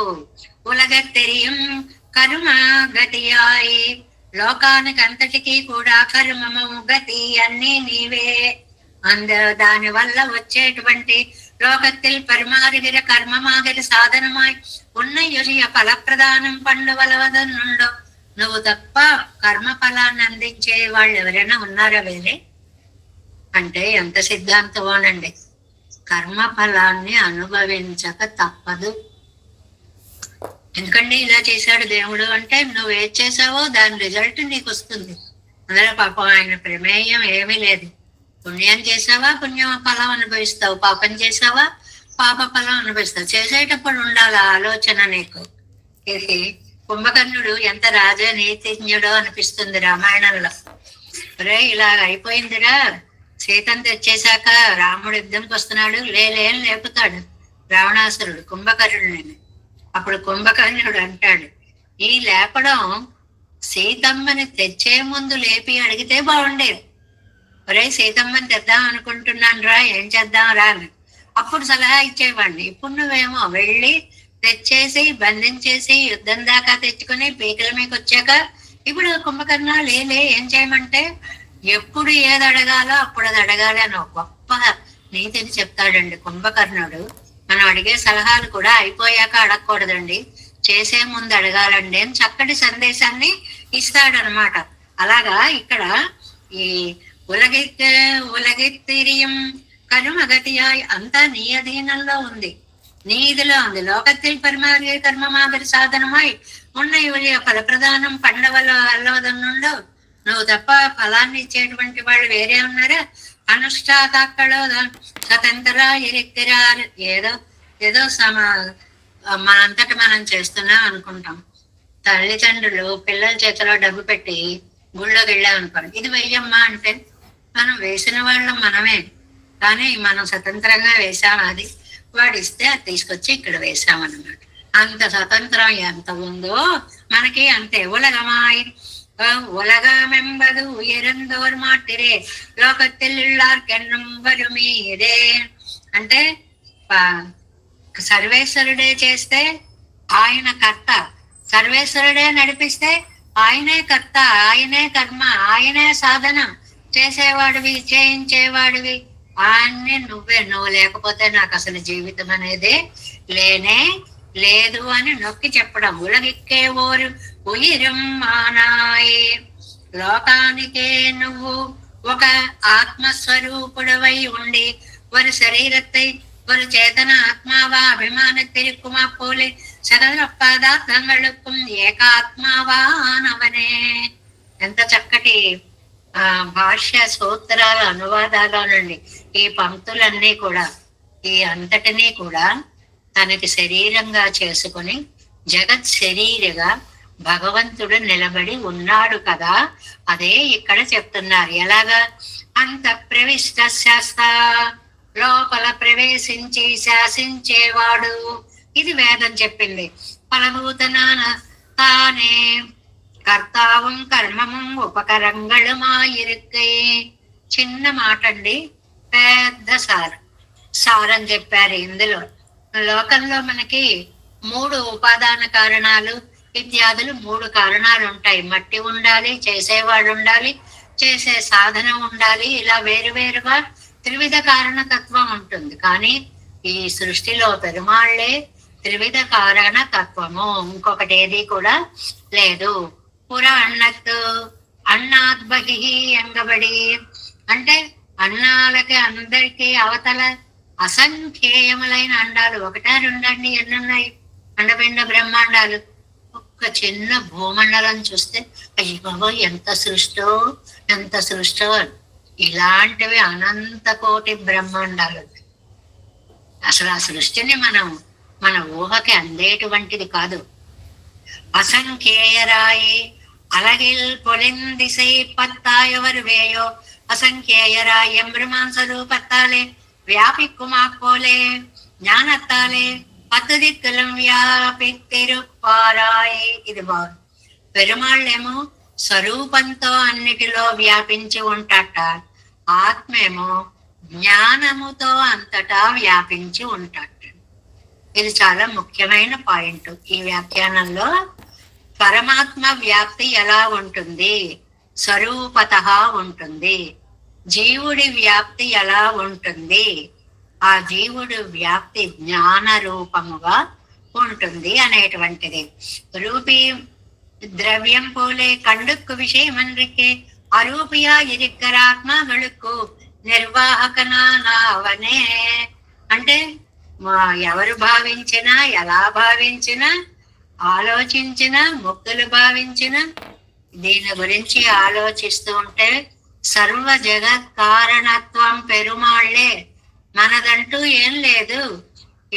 ఉలగత్తెరియం కర్మ గతియాయి. లోకానికి అంతటికీ కూడా కర్మము గతి అన్ని నీవే. దాని వల్ల వచ్చేటువంటి లోకத்தில் பரிமாறுகிற கர்மமாகிற சாதனமாய் உன்னை எளிய ఫలప్రదానం పండువలవదనుండో. నువ్వు తప్ప కర్మ ఫలాన్ని అందించే వాళ్ళు ఎవరైనా ఉన్నారా వేరే? అంటే ఎంత సిద్ధాంతమోనండి. కర్మ ఫలాన్ని అనుభవించక తప్పదు. ఎందుకంటే ఇలా చేశాడు దేవుడు అంటే నువ్వు ఏది చేసావో దాని రిజల్ట్ నీకు వస్తుంది. అందులో పాపం ఆయన ప్రమేయం ఏమీ లేదు. పుణ్యం చేసావా పుణ్యం ఫలం అనుభవిస్తావు, పాపం చేసావా పాప ఫలం అనుభవిస్తావు. చేసేటప్పుడు ఉండాలి ఆలోచన నీకు. ఇది కుంభకర్ణుడు ఎంత రాజనీతిజ్ఞుడో అనిపిస్తుంది రామాయణంలో. రే ఇలా అయిపోయిందిరా, సీతను తెచ్చేశాక రాముడు యుద్ధంకి వస్తున్నాడు, లేలేం లేపుతాడు రావణాసురుడు కుంభకర్ణుడిని. అప్పుడు కుంభకర్ణుడు అంటాడు, ఈ లేపడం సీతమ్మని తెచ్చే ముందు లేపి అడిగితే బాగుండేది. ఒరే సీతమ్మని తెద్దాం అనుకుంటున్నాను రా, ఏం చేద్దాం రా అని అప్పుడు సలహా ఇచ్చేవాడిని. ఇప్పుడు నువ్వేమో వెళ్ళి తెచ్చేసి బంధించేసి యుద్ధం దాకా తెచ్చుకుని పీకల మీకు వచ్చాక ఇప్పుడు కుంభకర్ణ లేలే ఏం చేయమంటే ఎప్పుడు ఏది అడగాలో అప్పుడు అది అడగాలి అని ఒక గొప్ప నీతిని చెప్తాడండి కుంభకర్ణుడు. మనం అడిగే సలహాలు కూడా అయిపోయాక అడగకూడదండి, చేసే ముందు అడగాలండి అని చక్కటి సందేశాన్ని ఇస్తాడనమాట. అలాగా ఇక్కడ ఈ ఉలగిత్తిరియం కర్మగతియాయ్ అంతా నీ అధీనంలో ఉంది, నీ ఇదిలో ఉంది. లోకத்தில் పరిమార్య కర్మమాగరి సాధనమై ఉన్న ఫలప్రదానం పండవలో అల్లవదన్నుండో. నువ్వు తప్ప ఫలాన్ని ఇచ్చేటువంటి వాళ్ళు వేరే ఉన్నారా? అనుష్ఠాతాక్కడో స్వతంత్ర ఎరిక్కిరారు. ఏదో మనంతటి మనం చేస్తున్నాం అనుకుంటాం. తల్లిదండ్రులు పిల్లల చేతిలో డబ్బు పెట్టి గుళ్ళోకి వెళ్ళాం అనుకోండి, ఇది వెయ్యమ్మా అంటే మనం వేసిన వాళ్ళం మనమే, కానీ మనం స్వతంత్రంగా వేసాం. అది వాడు ఇస్తే అది తీసుకొచ్చి ఇక్కడ వేసామన్నమాట. అంత స్వతంత్రం ఎంత ఉందో మనకి అంతే. உலகமென்பது உயர்ந்தோர் மாட்டிரே లోకத்தில் உள்ளார்కెన్నం వరుమీరే అంటే సర్వేశ్వరుడే చేస్తే ఆయన కర్త, సర్వేశ్వరుడే నడిపిస్తే ఆయనే కర్త, ఆయనే కర్మ, ఆయనే సాధన. చేసేవాడివి, చేయించేవాడివి అన్ని నువ్వే. నువ్వు లేకపోతే నాకు అసలు జీవితం అనేది లేనే లేదు అని నొక్కి చెప్పడం. ఉలగిక్కే ఓరు ఉయిరం మానాయే, లోకానికే నువ్వు ఒక ஆத்மஸ்வரூபுடவை உண்டி ஒரு சரீரத்தை ஒரு சேதன ஆத்மாவா அபிமானத்திற்குமா போலே సకల పదార్థங்களுக்கும் ఏకాత్మావానవనే. ఎంత చక్కటి భాష్య సూత్రాల అనువాదాలోనండి ఈ పంక్తులన్నీ కూడా. ఈ అంతటినీ కూడా తనకి శరీరంగా చేసుకుని జగత్ శరీరగా భగవంతుడు నిలబడి ఉన్నాడు కదా, అదే ఇక్కడ చెప్తున్నారు. ఎలాగా? అంత ప్రవిష్ట శాస్త్ర, లోపల ప్రవేశించి శాసించేవాడు. ఇది వేదం చెప్పింది. ఫలభూతనాన తానే కర్తావం కర్మము ఉపకరంగళమాయిరుక్కై. చిన్న మాట అండి, పెద్ద సారం చెప్పారు ఇందులో. లోకంలో మనకి 3 ఉపాదాన కారణాలు ఇత్యాదులు 3 కారణాలు ఉంటాయి. మట్టి ఉండాలి, చేసేవాడు ఉండాలి, చేసే సాధన ఉండాలి. ఇలా వేరువేరుగా త్రివిధ కారణతత్వం ఉంటుంది. కానీ ఈ సృష్టిలో పెరుమాళ్లే త్రివిధ కారణ తత్వము, ఇంకొకటి ఏది కూడా లేదు. పుర అన్నత్తు అన్నాత్ బహి ఎంగబడి, అంటే అన్నాలకి అందరికీ అవతల అసంఖ్యేయములైన అండాలు. 1, 2 అండి, ఎన్నున్నాయి? అండపిండ బ్రహ్మాండాలు. ఒక్క చిన్న భూమండలం చూస్తే అయ్యి బాబో ఎంత సృష్టో, ఎంత సృష్టో. ఇలాంటివి అనంత కోటి బ్రహ్మాండాలు. అసలు ఆ సృష్టిని మన ఊహకి అందేటువంటిది కాదు. అసంఖ్యేయరాయి అలగిల్ పొలిందిసై పత్తాయవరు వేయో అసంఖ్యేయరాయి எம்பெருமான் பத்தாலே வியாபிக்குமா போலே ஞானத்தாலே 10 దిక్కులం వ్యాపితిరుపారాయి. ఇది బాగుంది. పెరుమాళ్ళేమో స్వరూపంతో అన్నిటిలో వ్యాపించి ఉంటాట, ఆత్మేమో జ్ఞానముతో అంతటా వ్యాపించి ఉంటాట. ఇది చాలా ముఖ్యమైన పాయింట్ ఈ వ్యాఖ్యానంలో. పరమాత్మ వ్యాప్తి ఎలా ఉంటుంది? స్వరూపత ఉంటుంది. జీవుడి వ్యాప్తి ఎలా ఉంటుంది? ఆ జీవుడు వ్యాప్తి జ్ఞాన రూపముగా ఉంటుంది అనేటువంటిది. రూపీ ద్రవ్యం పోలే కండుక్కు విషయమన్రికే అరూపియా ఇరిక్కర ఆత్మగళుక్కు నిర్వాహకనావనే. అంటే ఎవరు భావించినా, ఎలా భావించినా, ఆలోచించినా, ముక్తులు భావించినా దీని గురించి ఆలోచిస్తూ ఉంటే సర్వ జగత్ కారణత్వం పెరుమాళ్లే, మనదంటూ ఏం లేదు.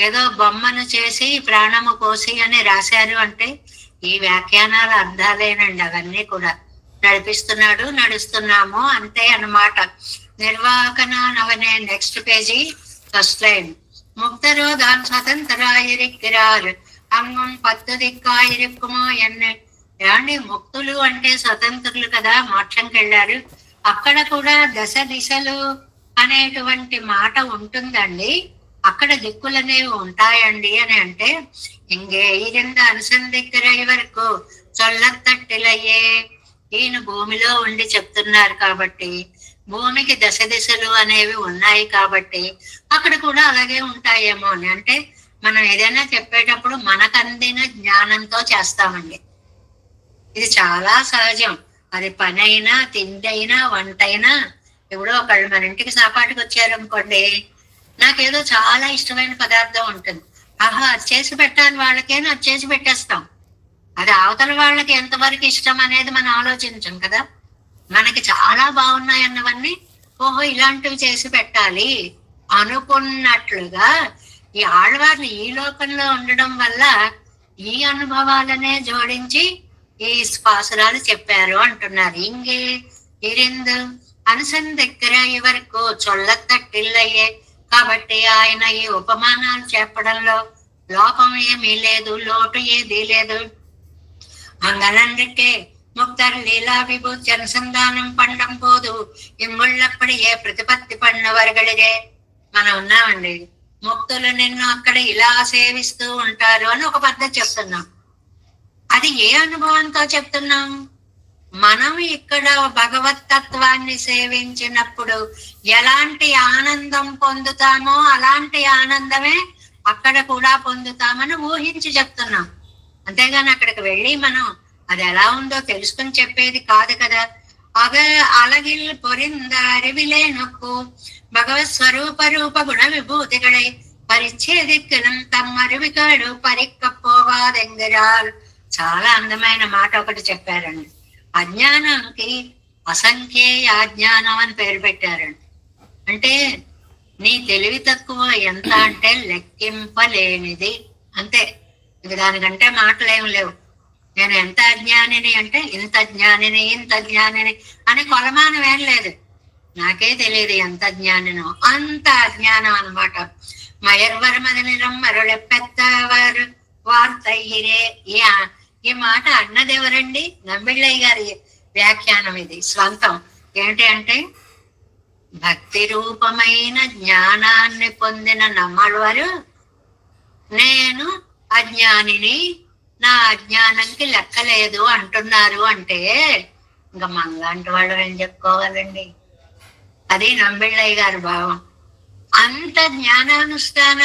ఏదో బొమ్మను చేసి ప్రాణము కోసి అని రాశారు అంటే ఈ వ్యాఖ్యానాల అర్థాలేనండి. అవన్నీ కూడా నడిపిస్తున్నాడు, నడుస్తున్నాము అంతే అన్నమాట. నిర్వాహకనావనే. Next page, first line. ముక్తరో தான் స్వతంత్రాయిరిక్కిరారు అంగం 10 దిక్కాయిరిక్కుమో ఎన్నే. ఏమండి, ముక్తులు అంటే స్వతంత్రులు కదా, మోక్షంకి వెళ్ళారు. అక్కడ కూడా 10 దిశలు అనేటువంటి మాట ఉంటుందండి. అక్కడ దిక్కులనేవి ఉంటాయండి అని అంటే ఇంకే ఇరింద అనుసంధిక్కరై వరకు చొల్లతట్టిలయ్యే. ఈయన భూమిలో ఉండి చెప్తున్నారు కాబట్టి భూమికి 10 దిశలు అనేవి ఉన్నాయి కాబట్టి అక్కడ కూడా అలాగే ఉంటాయేమో అని. అంటే మనం ఏదైనా చెప్పేటప్పుడు మనకందిన జ్ఞానంతో చేస్తామండి. ఇది చాలా సహజం. అది పని అయినా, తిండి అయినా, వంట అయినా. ఎవడో ఒకళ్ళు మన ఇంటికి సాపాటుకు వచ్చారు అనుకోండి, నాకేదో చాలా ఇష్టమైన పదార్థం ఉంటుంది. ఆహా, అది చేసి పెట్టాలి వాళ్ళకేనా, అది చేసి పెట్టేస్తాం. అది అవతల వాళ్ళకి ఎంతవరకు ఇష్టం అనేది మనం ఆలోచించం కదా. మనకి చాలా బాగున్నాయి అన్నవన్నీ ఓహో ఇలాంటివి చేసి పెట్టాలి అనుకున్నట్లుగా ఈ ఆళ్వార్లు ఈ లోకంలో ఉండడం వల్ల ఈ అనుభవాలనే జోడించి ఈ స్పాసురాలు చెప్పారు అంటున్నారు. ఇంగే ఇరిందు అనుసంధిక్కర వరకు చొల్లతట్టిల్లయ్యే. కాబట్టి ఆయన ఈ ఉపమానాలు చెప్పడంలో లోపం ఏమీ లేదు, లోటు ఏదీ లేదు. అంగనందుకే ముక్తర్ లీలా విభూతి అనుసంధానం పండం పోదు ఇమ్ముళ్ళప్పటియే ప్రతిపత్తి పడిన వరగలిగే. మనం ఉన్నామండి, ముక్తులు నిన్ను అక్కడ ఇలా సేవిస్తూ ఉంటారు అని ఒక పద్ధతి చెప్తున్నాం. అది ఏ అనుభవంతో చెప్తున్నాం? మనం ఇక్కడ భగవతత్వాన్ని సేవించినప్పుడు ఎలాంటి ఆనందం పొందుతామో అలాంటి ఆనందమే అక్కడ కూడా పొందుతామని ఊహించి చెప్తున్నాం. అంతేగాని అక్కడికి వెళ్ళి మనం అది ఎలా ఉందో తెలుసుకుని చెప్పేది కాదు కదా. అలగిల్ పొరింద అరివిలే నొక్కు భగవత్ స్వరూప రూప గుణ విభూతిகளை పరిచ్ఛేదిక్కులం తమ్మరివికాడు పరిక్కపోవాదెంగరాల్. చాలా అందమైన మాట ఒకటి చెప్పారండి. అజ్ఞానానికి అసంఖ్యేయ అజ్ఞానం అని పేరు పెట్టారండి. అంటే నీ తెలివి తక్కువ ఎంత అంటే లెక్కింపలేనిది, అంతే. ఇక దానికంటే మాటలేం లేవు. నేను ఎంత అజ్ఞానిని అంటే ఇంత జ్ఞానిని ఇంత జ్ఞానిని అని కొలమానం ఏం లేదు. నాకే తెలియదు ఎంత జ్ఞానినో అంత అజ్ఞానం అనమాట. మయర్వరమదనిరం మరుళెప్పెత్తవారు వార్తయ్యరే. ఈ మాట అన్నది ఎవరండి? నంబిళ్ళయ్య గారి వ్యాఖ్యానం ఇది, స్వంతం. ఏంటి అంటే, భక్తి రూపమైన జ్ఞానాన్ని పొందిన నమ్మవారు నేను అజ్ఞానిని, నా అజ్ఞానానికి లెక్కలేదు అంటున్నారు అంటే ఇంకా మనలాంటి వాళ్ళు ఏం చెప్పుకోవాలండి? అది నంబిళ్ళయ్య గారి భావం. అంత జ్ఞానానుష్ఠాన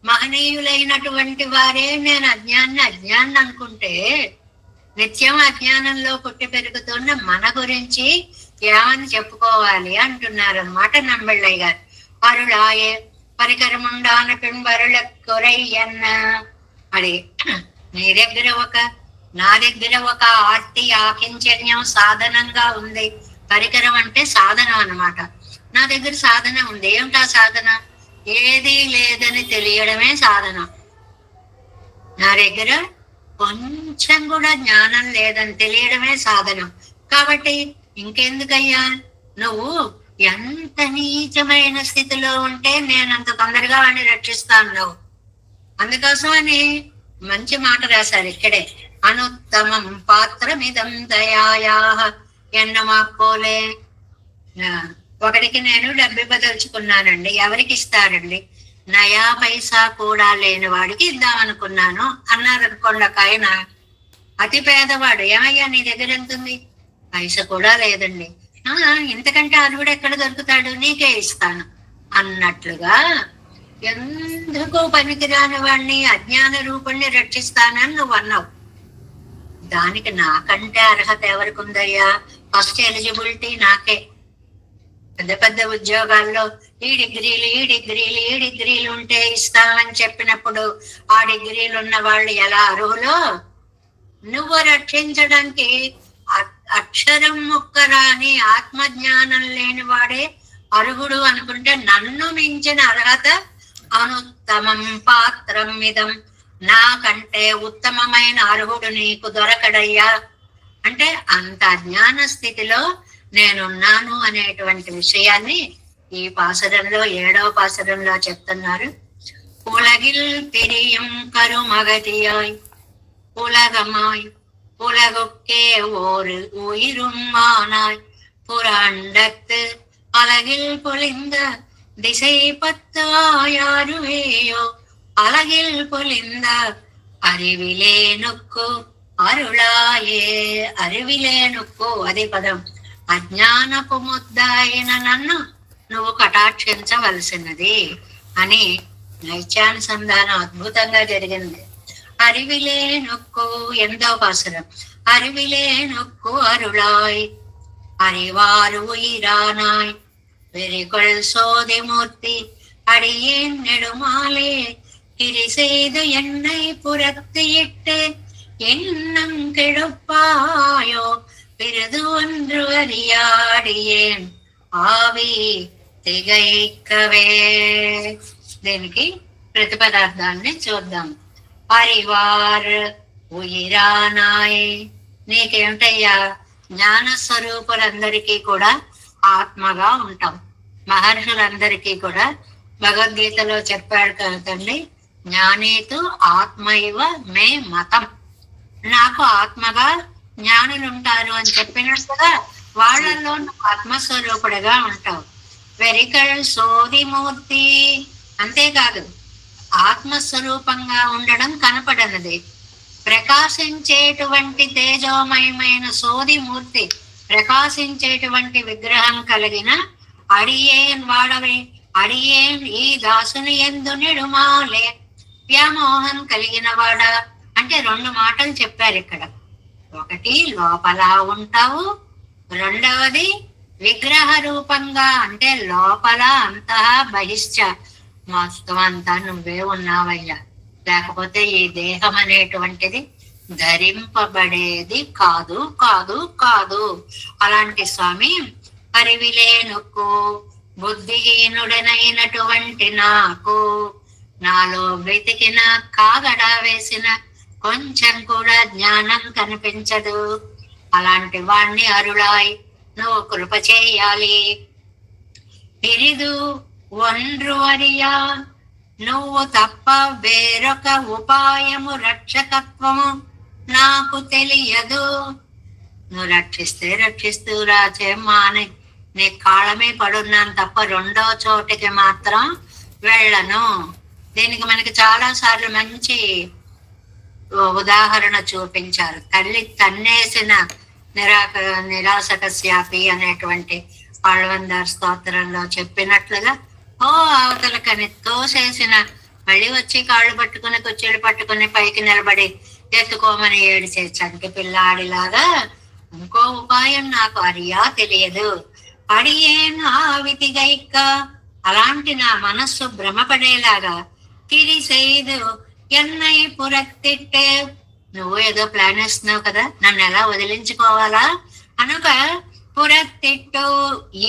మహనీయులైనటువంటి వారే నేను అజ్ఞాన్ని అనుకుంటే నిత్యం అజ్ఞానంలో పుట్టి పెరుగుతున్న మన గురించి ఏమని చెప్పుకోవాలి అంటున్నారు అన్నమాట నంబిళ్ళయ్య గారు. అరుళాయే పరికరముండాన పిన్బరుల కొరయ్యన్న. అది నీ దగ్గర నా దగ్గర ఒక ఆర్తి ఆకించర్యం సాధనంగా ఉంది. పరికరం అంటే సాధనం అన్నమాట. నా దగ్గర సాధన ఉంది. ఏమిటా సాధన? ఏది లేదని తెలియడమే సాధన. నా దగ్గర కొంచెం కూడా జ్ఞానం లేదని తెలియడమే సాధనం. కాబట్టి ఇంకెందుకయ్యా, నువ్వు ఎంత నీచమైన స్థితిలో ఉంటే నేను అంత తొందరగా వాడిని రక్షిస్తాను. నువ్వు అందుకోసమని మంచి మాట రాశారు ఇక్కడే. అనుత్తమం పాత్రమిదం దయాయా ఎన్నమాకోలే. ఒకడికి నేను డబ్బు బదలుచుకున్నానండి. ఎవరికి ఇస్తారండి? నయా పైసా కూడా లేని వాడికి ఇద్దామనుకున్నాను అన్నారు అనుకోండి. ఒక ఆయన అతి పేదవాడు. ఏమయ్యా నీ దగ్గర ఎంతుంది? పైసా కూడా లేదండి. ఇంతకంటే అర్హుడు ఎక్కడ దొరుకుతాడు? నీకే ఇస్తాను అన్నట్లుగా ఎందుకు పనికిరాని వాడిని అజ్ఞాన రూపుణ్ణి రక్షిస్తానని నువ్వు అన్నావు. దానికి నాకంటే అర్హత ఎవరికి ఉందయ్యా? ఫస్ట్ ఎలిజిబిలిటీ నాకే. పెద్ద పెద్ద ఉద్యోగాల్లో ఈ డిగ్రీలు ఉంటే ఇస్తామని చెప్పినప్పుడు ఆ డిగ్రీలు ఉన్న వాళ్ళు ఎలా అర్హులో, నువ్వు రక్షించడానికి అక్షరం ముక్కరాని ఆత్మజ్ఞానం లేని వాడే అర్హుడు అనుకుంటే నన్ను మించిన అర్హత అనుత్తమం పాత్రం ఇదం. నాకంటే ఉత్తమమైన అర్హుడు నీకు దొరకడయ్యా. అంటే అంత అజ్ఞాన స్థితిలో నేనున్నాను అనేటువంటి విషయాన్ని ఈ పాసురంలో 7వ పాసురంలో చెప్తున్నారు. ఉలగిల్ తిరియం కరుమగతియాయ్ ఉలగమాయ్ உலகுக்கே ஒரு உயிருமானாய் புராண்டத்து அழகில் பொலிந்த திசை பத்தாயாருவேயோ அழகில் பொலிந்த அறிவிலேனுக்கு అరుళాయే. అరివిలేనుకో అది పదం. అజ్ఞానపు ముద్ద అయిన నన్ను నువ్వు కటాక్షించవలసినది అని నైత్యానుసంధానం అద్భుతంగా జరిగింది. அறிவிலே நொக்கு 8వ பாசுரம். அறிவிலே நொக்கு அருளாய் அறிவாறு உயிரானாய் வெறிகொள் சோதி மூர்த்தி அடியேன் நெடுமாலே கிரி செய்து என்னை புறத்து இட்டு எண்ணம் கெடுப்பாயோ பிறது ஒன்று அறியாடியேன் ఆవి తెగైకవే. దీనికి ప్రతిపదార్థాన్ని చూద్దాం. పరివార్ ఉయిరానాయ్. నీకేమిటయ్యా? జ్ఞాన స్వరూపులందరికీ కూడా ఆత్మగా ఉంటాం. మహర్షులందరికీ కూడా భగవద్గీతలో చెప్పాడు కదండి, జ్ఞానేతు ఆత్మైవ మే మతం. నాకు ఆత్మగా జ్ఞానులు ఉంటారు అని చెప్పినట్టుగా వాళ్ళల్లో ఆత్మస్వరూపుడుగా ఉంటావు. వెరికల్ సోదిమూర్తి. అంతేకాదు ఆత్మస్వరూపంగా ఉండడం కనపడనది. ప్రకాశించేటువంటి తేజోమయమైన సోదిమూర్తి, ప్రకాశించేటువంటి విగ్రహం కలిగిన అడియేన్ వాడవే, అడియేన్ ఈ దాసుని ఎందు నిడుమాలే వ్యామోహం కలిగిన వాడ. అంటే రెండు మాటలు చెప్పారు ఇక్కడ. ఒకటి లోపల ఉంటావు, రెండవది విగ్రహ రూపంగా అంటే లోపల అంతా బహిష్ట మొత్తం అంతా నువ్వే ఉన్నావయ్యా. లేకపోతే ఈ దేహం అనేటువంటిది ధరింపబడేది కాదు కాదు కాదు. అలాంటి స్వామి పరివిలేనుకు బుద్ధిహీనుడనైనటువంటి నాకు, నాలో వెతికిన కాగడా వేసిన కొంచెం కూడా జ్ఞానం కనిపించదు. అలాంటి వాణ్ణి అరుళాయ్ నువ్వు కృప చేయాలి. పిరిదు ఒండ్రు అరియా నువ్వు తప్ప వేరొక ఉపాయము రక్షకత్వము నాకు తెలియదు. నువ్వు రక్షిస్తే రక్షిస్తూ రాజేమ్మా అని నీ కాళ్ళమే పడున్నాను తప్ప రెండో చోటికి మాత్రం వెళ్ళను. దీనికి మనకి చాలా సార్లు మంచి ఉదాహరణ చూపించారు. తల్లి తన్నేసిన నిరాశక శాపి అనేటువంటి పాల్వందార్ స్తోత్రంలో చెప్పినట్లుగా ఓ అవతలకని తోసేసిన మళ్ళీ వచ్చి కాళ్ళు పట్టుకుని కుర్చీలు పట్టుకుని పైకి నిలబడి ఎత్తుకోమని ఏడిచే చంటి పిల్లాడిలాగా ఇంకో ఉపాయం నాకు అరియా తెలియదు. అడియేను ఆవితిగైక్క అలాంటి నా మనస్సు భ్రమపడేలాగా తిరిసేదు ఎన్నై పురక్తిట్టే. నువ్వు ఏదో ప్లాన్ వేస్తున్నావు కదా, నన్ను ఎలా వదిలించుకోవాలా అనక పురక్తిట్టు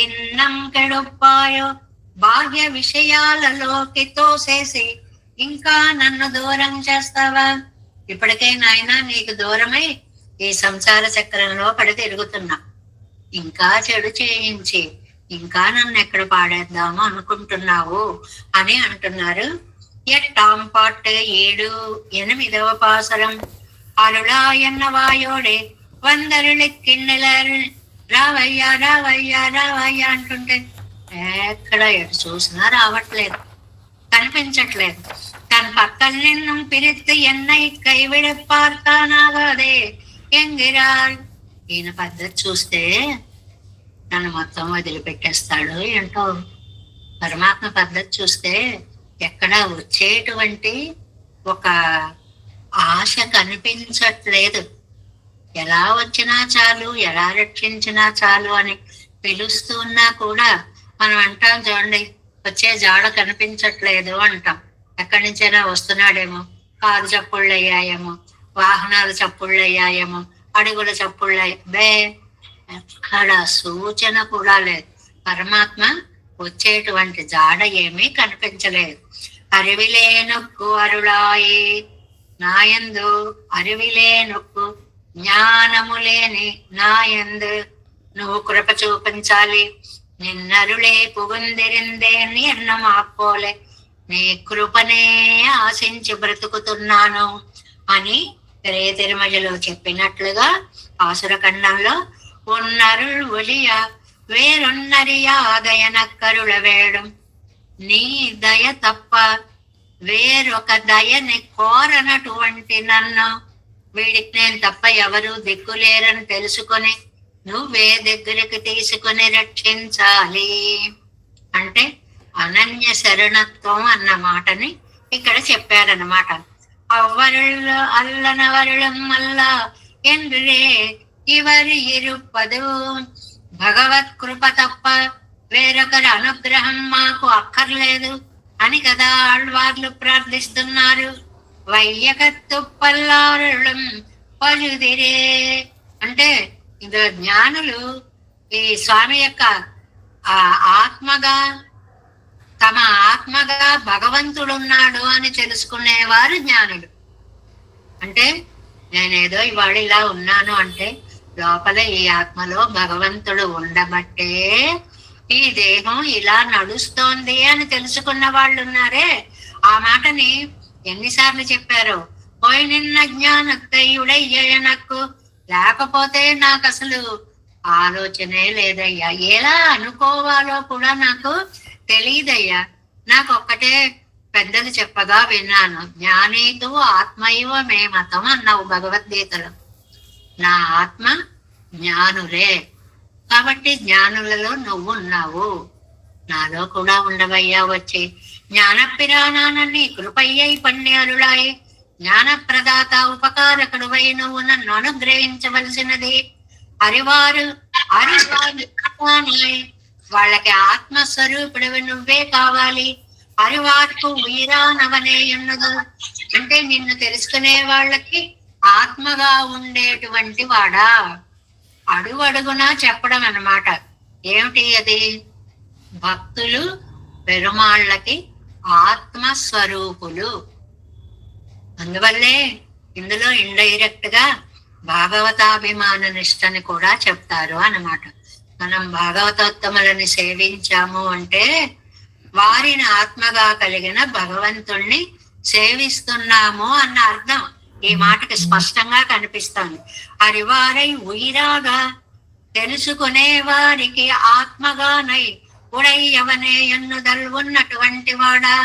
ఇన్నం కెడుప్పాయో బాహ్య విషయాలలోకి తోసేసి ఇంకా నన్ను దూరం చేస్తావా. ఇప్పటికే నాయనా నీకు దూరమై ఈ సంసార చక్రంలో పడి తిరుగుతున్నా. ఇంకా చెడు చేయించి ఇంకా నన్ను ఎక్కడ పాడేద్దాము అనుకుంటున్నావు అని అంటున్నారు. ఎట్టాం పాట 7 8వ పాసరం. అరుళాయన్న వాయోడే వందరులి కిన్నెలరు రావయ్యా రావయ్యా రావయ్యా అంటుంటే ఎక్కడ ఎటు చూసినా రావట్లేదు, కనిపించట్లేదు. తన పక్కన నిన్ను పిరిత్తి ఎన్నై కైవిడ పార్తానాగాదే ఎంగిరాల్. ఈయన పద్ధతి చూస్తే నన్ను మొత్తం వదిలిపెట్టేస్తాడు ఏంటో. పరమాత్మ పద్ధతి చూస్తే ఎక్కడ వచ్చేటువంటి ఒక ఆశ కనిపించట్లేదు. ఎలా వచ్చినా చాలు, ఎలా రక్షించినా చాలు అని పిలుస్తున్నా కూడా మనం అంటాం చూడండి, వచ్చే జాడ కనిపించట్లేదు అంటాం. ఎక్కడి నుంచైనా వస్తున్నాడేమో, కారు చప్పుళ్ళు అయ్యాయేమో, వాహనాలు చప్పుళ్ళు అయ్యాయేమో, అడుగుల చప్పుళ్ళు బే ఎక్కడ సూచన కూడా లేదు. పరమాత్మ వచ్చేటువంటి జాడ ఏమీ కనిపించలేదు. అరివిలే నొక్కు అరుళాయి నాయందు, అరివిలే నొక్కు జ్ఞానము లేని నాయందు నువ్వు కృప చూపించాలి. నిన్నరులే పుగుందిరిందే నీ అన్నం ఆపోలే, నీ కృపనే ఆశించి బ్రతుకుతున్నాను అని తిరుమలలో చెప్పినట్లుగా ఆసురఖండంలో ఉన్నరుள் ఒలియ వేరొన్నరియా దయనక్కరుల వేడం. నీ దయ తప్ప వేరొక దయని కోరనటువంటి నన్ను, వీడికి నేను తప్ప ఎవరు దిక్కులేరని తెలుసుకొని నువ్వే దగ్గరికి తీసుకుని రక్షించాలి. అంటే అనన్య శరణత్వం అన్న మాటని ఇక్కడ చెప్పారనమాట. అవ్వరుళ్ళు అల్లనవరుళం మల్ల ఎండ్రే ఇవరి ఇరుపదు, భగవత్ కృప తప్ప వేరొకరి అనుగ్రహం మాకు అక్కర్లేదు అని కదా ఆళ్వార్లు ప్రార్థిస్తున్నారు. వైయకత్తు పల్లారుళం పలుదిరే అంటే ఇందులో జ్ఞానులు ఈ స్వామి యొక్క ఆత్మగా, తమ ఆత్మగా భగవంతుడున్నాడు అని తెలుసుకునేవారు జ్ఞానులు. అంటే నేనేదో ఇవాళ ఇలా ఉన్నాను అంటే లోపల ఈ ఆత్మలో భగవంతుడు ఉండబట్టే ఈ దేహం ఇలా నడుస్తోంది అని తెలుసుకున్న వాళ్ళు ఉన్నారే. ఆ మాటని ఎన్నిసార్లు చెప్పారో. పోయి నిన్న జ్ఞానత్తయుడయ్యనకు, లేకపోతే నాకు అసలు ఆలోచనే లేదయ్యా, ఎలా అనుకోవాలో కూడా నాకు తెలియదయ్యా. నాకు ఒక్కటే పెద్దలు చెప్పగా విన్నాను. జ్ఞానేతు ఆత్మైవ మే మతం అన్నావు భగవద్గీతలో. నా ఆత్మ జ్ఞానులే, కాబట్టి జ్ఞానులలో నువ్వు ఉన్నావు, నాలో కూడా ఉండవయ్యా వచ్చి. జ్ఞానపిరాణాన్ని కృపయ్యై పణ్యాలులాయ్, జ్ఞాన ప్రదాత ఉపకారకుడువై నువ్వు నన్ను అనుగ్రహించవలసినది. అరివారు వాళ్ళకి ఆత్మస్వరూపుడివి నువ్వే కావాలి. అరివార్కు ఉయిరానవనే ఉన్నదు అంటే నిన్ను తెలుసుకునే వాళ్ళకి ఆత్మగా ఉండేటువంటి వాడా. అడుగడుగునా చెప్పడం అన్నమాట. ఏమిటి అది? భక్తులు పెరుమాళ్ళకి ఆత్మస్వరూపులు. అందువల్లే ఇందులో ఇండైరెక్ట్ గా భాగవతాభిమాన నిష్టని కూడా చెప్తారు అన్నమాట. మనం భాగవతోత్తములని సేవించాము అంటే వారిని ఆత్మగా కలిగిన భగవంతుణ్ణి సేవిస్తున్నాము అన్న అర్థం ఈ మాటకి స్పష్టంగా కనిపిస్తుంది. అరివారై ఉయిరాగా తెలుసుకునే వారికి ఆత్మగానై ఉడయ్యవనే ఎన్నుదల్ ఉన్నటువంటి వాడా.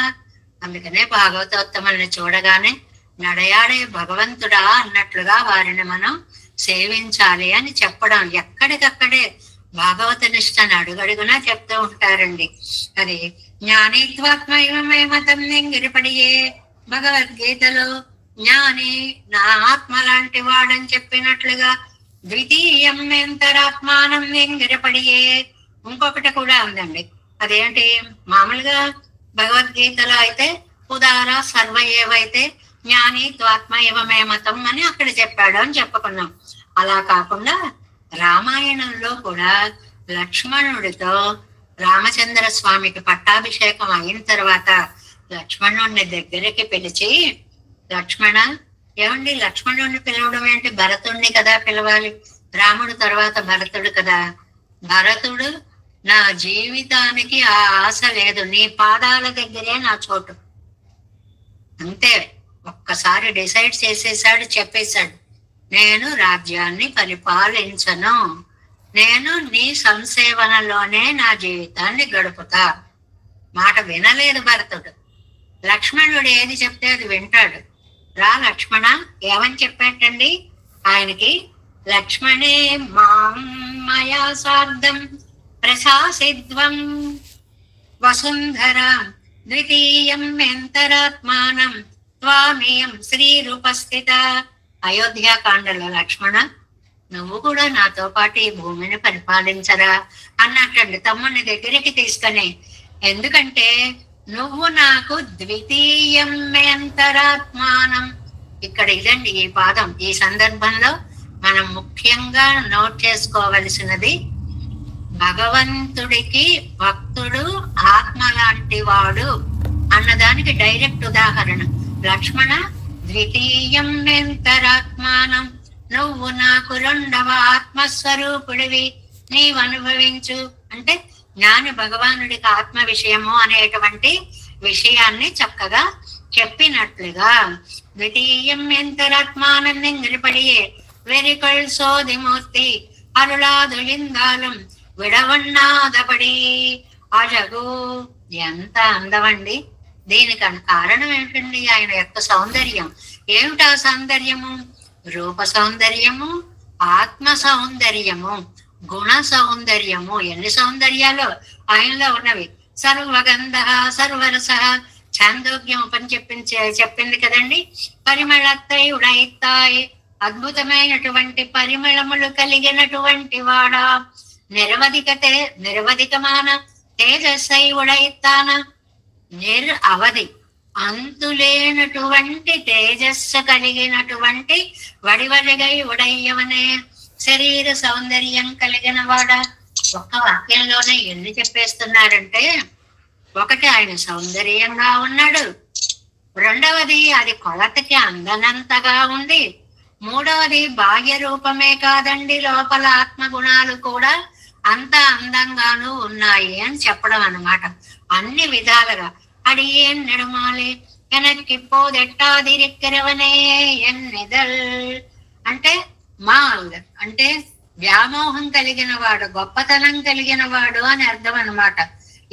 అందుకనే భాగవతోత్తముల్ని చూడగానే నడయాడే భగవంతుడా అన్నట్లుగా వారిని మనం సేవించాలి అని చెప్పడం ఎక్కడికక్కడే భాగవత నిష్టను అడుగడుగునా చెప్తూ ఉంటారండి. అది జ్ఞానిత్వాత్మయమే మతం ఎంగిరిపడియే. భగవద్గీతలో జ్ఞాని నా ఆత్మ లాంటి వాడని చెప్పినట్లుగా ద్వితీయం ఎంతరాత్మానం ఎంగిరిపడియే. ఇంకొకటి కూడా ఉందండి. అదేంటి? మామూలుగా భగవద్గీతలో అయితే ఉదార సర్వ ఏవైతే జ్ఞాని త్వాత్మ ఏవమే మతం అని అక్కడ చెప్పాడు అని చెప్పుకున్నాం. అలా కాకుండా రామాయణంలో కూడా లక్ష్మణుడితో రామచంద్ర స్వామికి పట్టాభిషేకం అయిన తర్వాత లక్ష్మణుడిని దగ్గరికి పిలిచి, లక్ష్మణ ఏమండి, లక్ష్మణుడిని పిలవడం ఏంటి? భరతుడిని కదా పిలవాలి. రాముడు తర్వాత భరతుడు కదా. భరతుడు నా జీవితానికి ఆ ఆశ లేదు, నీ పాదాల దగ్గరే నా చోటు, అంతే. ఒక్కసారి డిసైడ్ చేసేసాడు, చెప్పేశాడు, నేను రాజ్యాన్ని పరిపాలించను, నేను నీ సంసేవనలోనే నా జీవితాన్ని గడుపుతా. మాట వినలేదు భరతుడు. లక్ష్మణుడు ఏది చెప్తే అది వింటాడు. రా లక్ష్మణ ఏమని చెప్పాటండి ఆయనకి? లక్ష్మణే మాయా సార్ధం ప్రశాసిద్వం వసుంధర ద్వితీయం ఎంతరాత్మానం త్వామియం శ్రీరూపస్థిత. అయోధ్యాకాండలో లక్ష్మణ నువ్వు కూడా నాతో పాటు ఈ భూమిని పరిపాలించరా అన్నట్టండి తమ్ముని దగ్గరికి తీసుకొని. ఎందుకంటే నువ్వు నాకు ద్వితీయం ఎంతరాత్మానం. ఇక్కడ ఇదండి ఈ పాదం. ఈ సందర్భంలో మనం ముఖ్యంగా నోట్ చేసుకోవలసినది, భగవంతుడికి భక్తుడు ఆత్మ లాంటి వాడు అన్నదానికి డైరెక్ట్ ఉదాహరణ. లక్ష్మణ ద్వితీయం ఎంతరాత్మానం, నువ్వు నాకు రెండవ ఆత్మస్వరూపుడివి, నీవు అనుభవించు. అంటే జ్ఞాని భగవానుడికి ఆత్మ విషయము అనేటువంటి విషయాన్ని చక్కగా చెప్పినట్లుగా. ద్వితీయం ఎంతరాత్మానం నిలబడియే వెరికొల్ సోదిమూర్తి అరుళాదులిందాలం విడవన్నాదపడి. అజగు ఎంత అందమండి. దీనికి కారణం ఏంటండి? ఆయన యొక్క సౌందర్యం. ఏమిటా సౌందర్యము? రూప సౌందర్యము, ఆత్మ సౌందర్యము, గుణ సౌందర్యము. ఎన్ని సౌందర్యాలు ఆయనలో ఉన్నవి. సర్వగంధ సర్వరస ఛాందోగ్యం ఉపని చెప్పింది కదండి. పరిమళత్తై ఉడైతాయి, అద్భుతమైనటువంటి పరిమళములు కలిగినటువంటి వాడా. నిరవధికమాన తేజస్సై ఉడైతాన, అవధి అంతులేనటువంటి తేజస్సు కలిగినటువంటి వడివడిగై ఉడయ్యవనే శరీర సౌందర్యం కలిగిన వాడ. ఒక్క వాక్యంలోనే ఎన్ని చెప్పేస్తున్నారంటే, ఒకటి ఆయన సౌందర్యంగా ఉన్నాడు, రెండవది అది కొలతకి అందనంతగా ఉంది, మూడవది బాహ్య రూపమే కాదండి లోపల ఆత్మ గుణాలు కూడా అంత అందంగాను ఉన్నాయి అని చెప్పడం అన్నమాట. అన్ని విధాలుగా అడియేన్ నెడుమాలి వెనక్కి పోదెట్టాదిరిక్కరవనే ఎన్నిదల్ అంటే మాల్ అంటే వ్యామోహం కలిగిన వాడు, గొప్పతనం కలిగిన వాడు అని అర్థం అన్నమాట.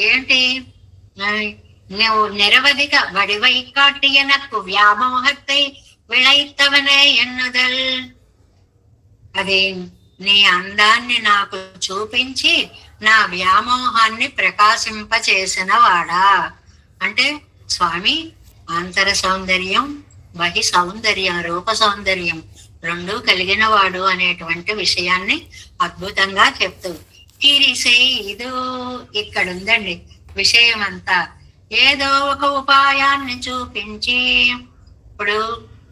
ఏంటి? నువ్వు నిరవధిక వడివై காட்டிய நட்பு వ్యామోహத்தை విళైత్తవనే ఎన్నుదల్. అది నీ అందాన్ని నాకు చూపించి నా వ్యామోహాన్ని ప్రకాశింపచేసిన వాడా. అంటే స్వామి ఆంతర సౌందర్యం బహి సౌందర్యం రూప సౌందర్యం రెండూ కలిగిన వాడు అనేటువంటి విషయాన్ని అద్భుతంగా చెప్తూ కిరిసే ఇదో ఇక్కడ ఉందండి విషయం అంతా. ఏదో ఒక ఉపాయాన్ని చూపించి, ఇప్పుడు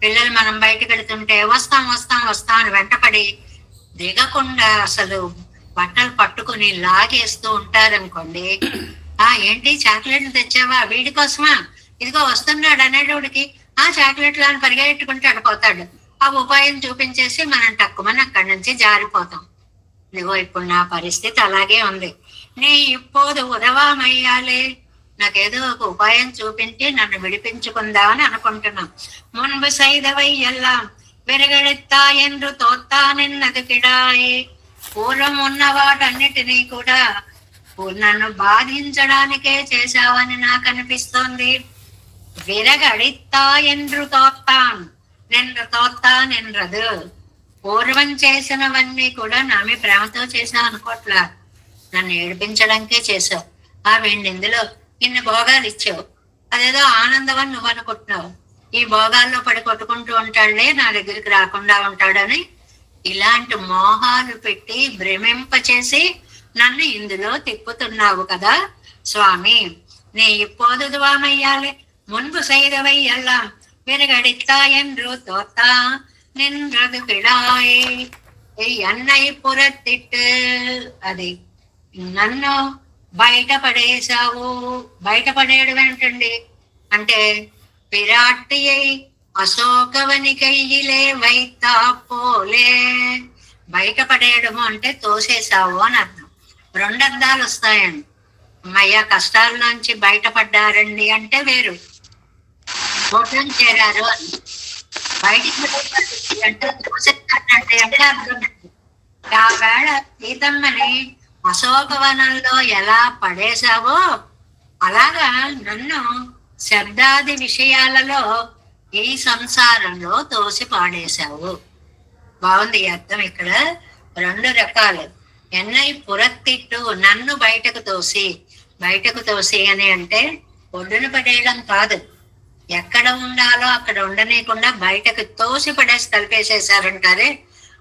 పిల్లలు మనం బయటకు వెళుతుంటే వస్తాం వస్తాం వస్తాం అని వెంటపడి దిగకుండా అసలు బట్టలు పట్టుకుని లాగేస్తూ ఉంటారనుకోండి. ఏంటి చాక్లెట్లు తెచ్చావా వీడి కోసమా, ఇదిగో వస్తున్నాడు అనేటోడికి చాక్లెట్లు అని పరిగెట్టుకుంటూ అడిపోతాడు. ఆ ఉపాయం చూపించేసి మనం తక్కువని అక్కడి నుంచి జారిపోతాం. ఇదిగో ఇప్పుడు నా పరిస్థితి అలాగే ఉంది. నీ ఇప్పుడు ఉదవామయ్యాలే, నాకేదో ఒక ఉపాయం చూపించి నన్ను విడిపించుకుందామని అనుకుంటున్నాం. మున్పు సైదవై ఎల్లాం విరగడెత్తా ఎందు తోత్తానెన్నది కిడాయి. పూర్వం ఉన్న వాటన్నిటినీ కూడా నన్ను బాధించడానికే చేశావని నాకు అనిపిస్తోంది. విరగడిత్తా ఎందు తోత్తాన్ నిన్రదు. పూర్వం చేసినవన్నీ కూడా నామి ప్రేమతో చేసావు అనుకోట్లా, నన్ను ఏడిపించడానికే చేసావు. వీడిని ఇందులో ఇన్ని భోగాలు ఇచ్చావు, అదేదో ఆనందం అని నువ్వు అనుకుంటున్నావు. ఈ భోగాల్లో పడి కొట్టుకుంటూ ఉంటాడులే, నా దగ్గరికి రాకుండా ఉంటాడని ఇలాంటి మోహాలు పెట్టి భ్రమింపచేసి నన్ను ఇందులో తిప్పుతున్నావు కదా స్వామి. నీ ఇప్పోదు దువామయ్యాలి మున్పు సైదవై ఎల్లాం విరగడిత్తా ఎందు తోత్తా నిన్றது పిడాయి. ఎన్నై పురత్తిట్టు, అది నన్ను బయటపడేశావు. బయటపడేయడం ఏంటండి అంటే పిరాట్టియై అశోకవని కయ్యిలే వైతా పోలే. బయటపడేయడము అంటే తోసేసావు అని అర్థం. రెండు అర్థాలు వస్తాయండి. అమ్మయ్య కష్టాల్లోంచి బయటపడ్డారండి అంటే వేరు, మోటం చేరారు అని. బయటికి అంటే తోసేస్తానంటే అంటే అర్థం. ఆ వేళ సీతమ్మని అశోకవనంలో ఎలా పడేశావో అలాగా నన్ను శబ్దాది విషయాలలో ఈ సంసారంలో తోసి పాడేశావు. బాగుంది అర్థం. ఇక్కడ రెండు రకాలు. ఎన్నై పురత్తిట్టు, నన్ను బయటకు తోసి అని అంటే ఒడ్డున పడేయడం కాదు, ఎక్కడ ఉండాలో అక్కడ ఉండనీయకుండా బయటకు తోసి పడేసి తలిపేసేసారంటారే,